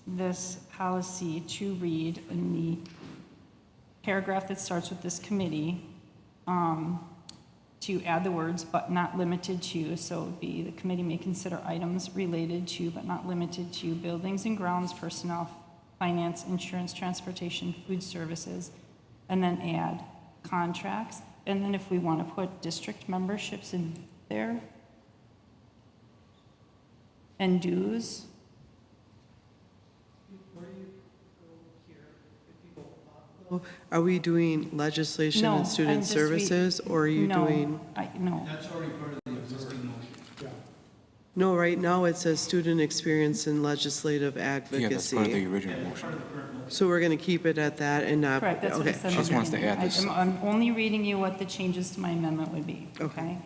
this policy to read in the paragraph that starts with this committee, to add the words "but not limited to," so it would be the committee may consider items related to but not limited to buildings and grounds, personnel, finance, insurance, transportation, food services, and then add contracts. And then if we want to put district memberships in there and dues. Are we doing legislation No, and student I'm just services, or are you no, doing? No. That's already part of the existing motion. No, right now it says student experience and legislative advocacy. Yeah, that's part of the original motion. So we're going to keep it at that and not. Correct, that's what I okay. said. She just wants to add this. I'm only reading you what the changes to my amendment would be, okay?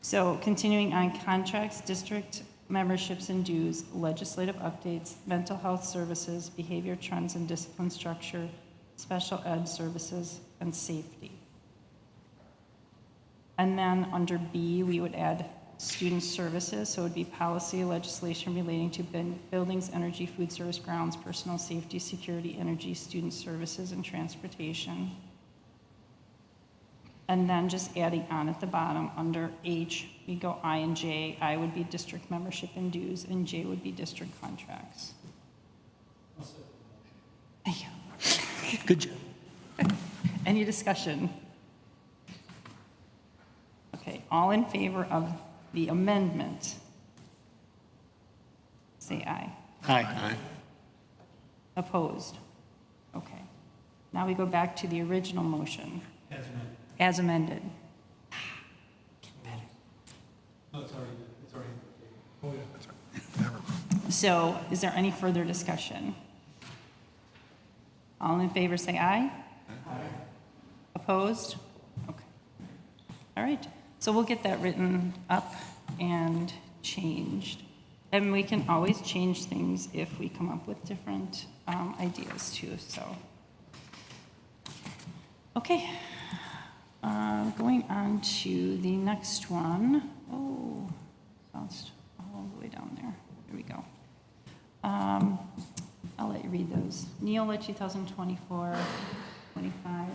So continuing on contracts, district memberships and dues, legislative updates, mental health services, behavior trends and discipline structure, special ed services, and safety. And then under B, we would add student services, so it would be policy, legislation relating to buildings, energy, food service, grounds, personal safety, security, energy, student services, and transportation. And then just adding on at the bottom, under H, we go I and J. I would be district membership and dues, and J would be district contracts. Thank you. Good job. Any discussion? Okay, all in favor of the amendment? Say aye. Aye. Opposed? Okay. Now we go back to the original motion. As amended. Oh, it's already. Oh, yeah, that's right. So is there any further discussion? All in favor say aye. Aye. Opposed? Okay. All right. So we'll get that written up and changed. And we can always change things if we come up with different ideas too, so. Okay. Going on to the next one. Oh, bounced all the way down there. Here we go. I'll let you read those. Neola 2024, 25.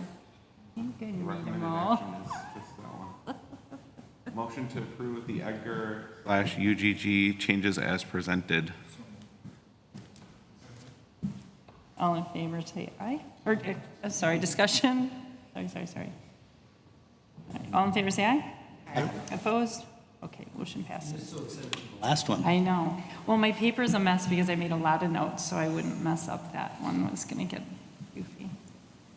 You can read them all. Motion to approve the Edgar/UGG changes as presented. All in favor, say aye. Or, sorry, discussion? Sorry. All right, all in favor, say aye. Aye. Opposed? Okay, motion passes. Last one. I know. Well, my paper is a mess because I made a lot of notes, so I wouldn't mess up that one. Was going to get Goofy.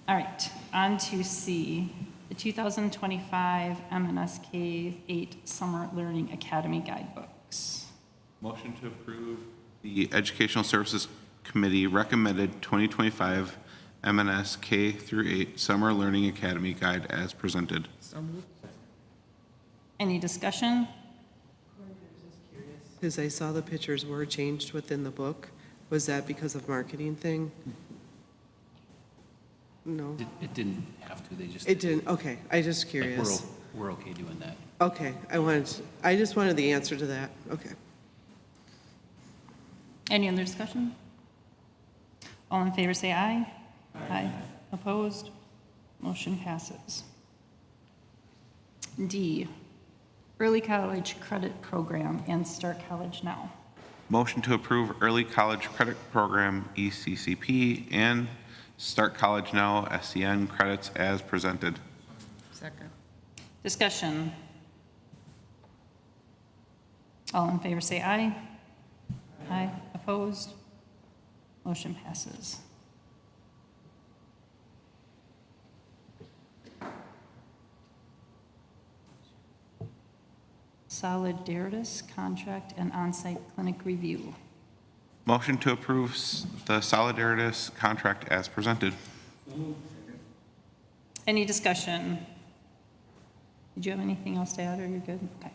All right, on to C, the 2025 MNS K-8 Summer Learning Academy Guidebooks. Motion to approve the Educational Services Committee recommended 2025 MNS K through 8 Summer Learning Academy Guide as presented. Any discussion? Because I saw the pictures were changed within the book. Was that because of marketing thing? No, It didn't have to, they just. it didn't, okay, I just Like, curious. we're okay doing that. Okay, I just wanted the answer to that, okay. Any other discussion? All in favor say aye. Aye. Opposed? Motion passes. D, Early College Credit Program and Start College Now. Motion to approve Early College Credit Program, ECCP, and Start College Now, SCN credits as presented. Second. Discussion. All in favor say aye. Aye. Opposed? Motion passes. Solidaritas Contract and On-Site Clinic Review. Motion to approve the Solidaritas contract as presented. Any discussion? Did you have anything else to add, or you're good? Okay.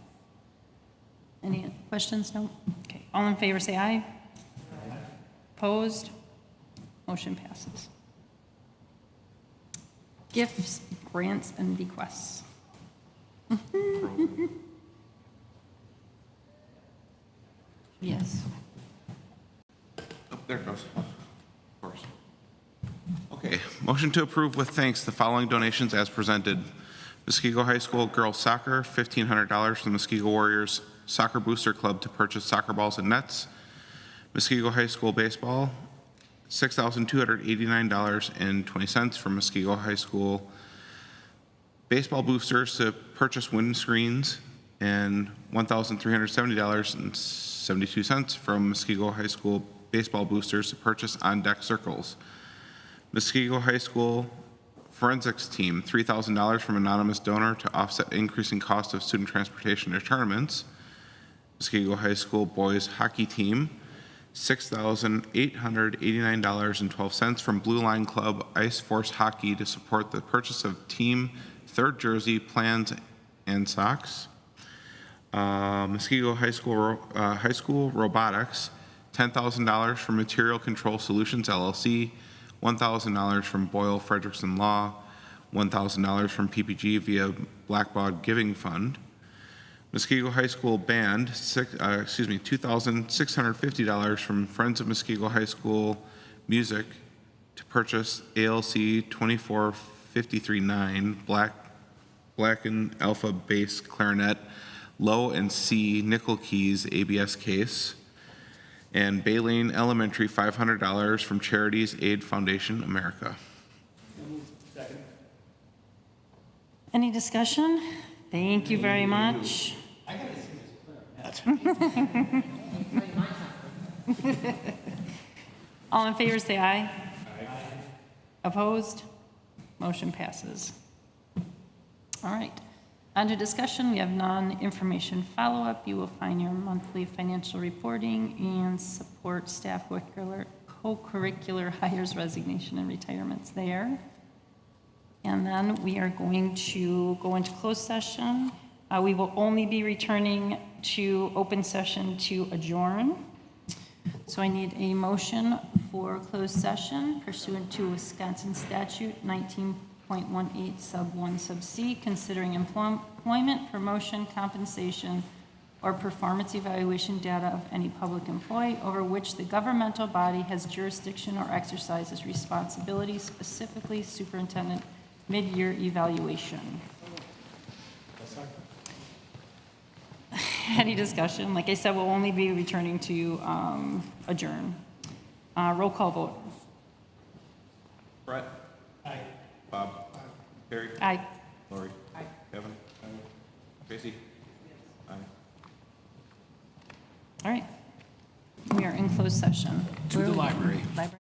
Any questions? No? Okay. All in favor say aye. Opposed? Motion passes. Gifts, grants, and bequests. Yes. Oh, there it goes. Of course. Okay, motion to approve with thanks the following donations as presented. Muskego High School Girls Soccer, $1,500 from the Muskego Warriors Soccer Booster Club to purchase soccer balls and nets. Muskego High School Baseball, $6,289.20 from Muskego High School Baseball Boosters to purchase windscreens, and $1,370.72 from Muskego High School Baseball Boosters to purchase on-deck circles. Muskego High School Forensics Team, $3,000 from anonymous donor to offset increasing cost of student transportation to tournaments. Muskego High School Boys Hockey Team, $6,889.12 from Blue Line Club Ice Force Hockey to support the purchase of team third jersey, plans, and socks. Muskego High School Robotics, $10,000 from Material Control Solutions LLC, $1,000 from Boyle Frederickson Law, $1,000 from PPG via Blackbaud Giving Fund. Muskego High School Band, $2,650 from Friends of Muskego High School Music to purchase ALC 24539 Black and Alpha Bass Clarinet, Low and C Nickel Keys ABS case. And Baylane Elementary, $500 from Charities Aid Foundation America. Any discussion? Thank you very much. All in favor say aye. Opposed? Motion passes. All right. Under discussion, we have non-information follow-up. You will find your monthly financial reporting and support staff co-curricular hires, resignation, and retirements there. And then we are going to go into closed session. We will only be returning to open session to adjourn. So I need a motion for closed session pursuant to Wisconsin statute 19.18 sub 1 sub C, considering employment, promotion, compensation, or performance evaluation data of any public employee over which the governmental body has jurisdiction or exercises responsibility, specifically superintendent mid-year evaluation. Any discussion? Like I said, we'll only be returning to adjourn. Roll call vote. Brett? Aye. Bob? Aye. Carrie? Aye. Lori? Aye. Kevin? Aye. Tracy? Aye. All right. We are in closed session. To the library. Library.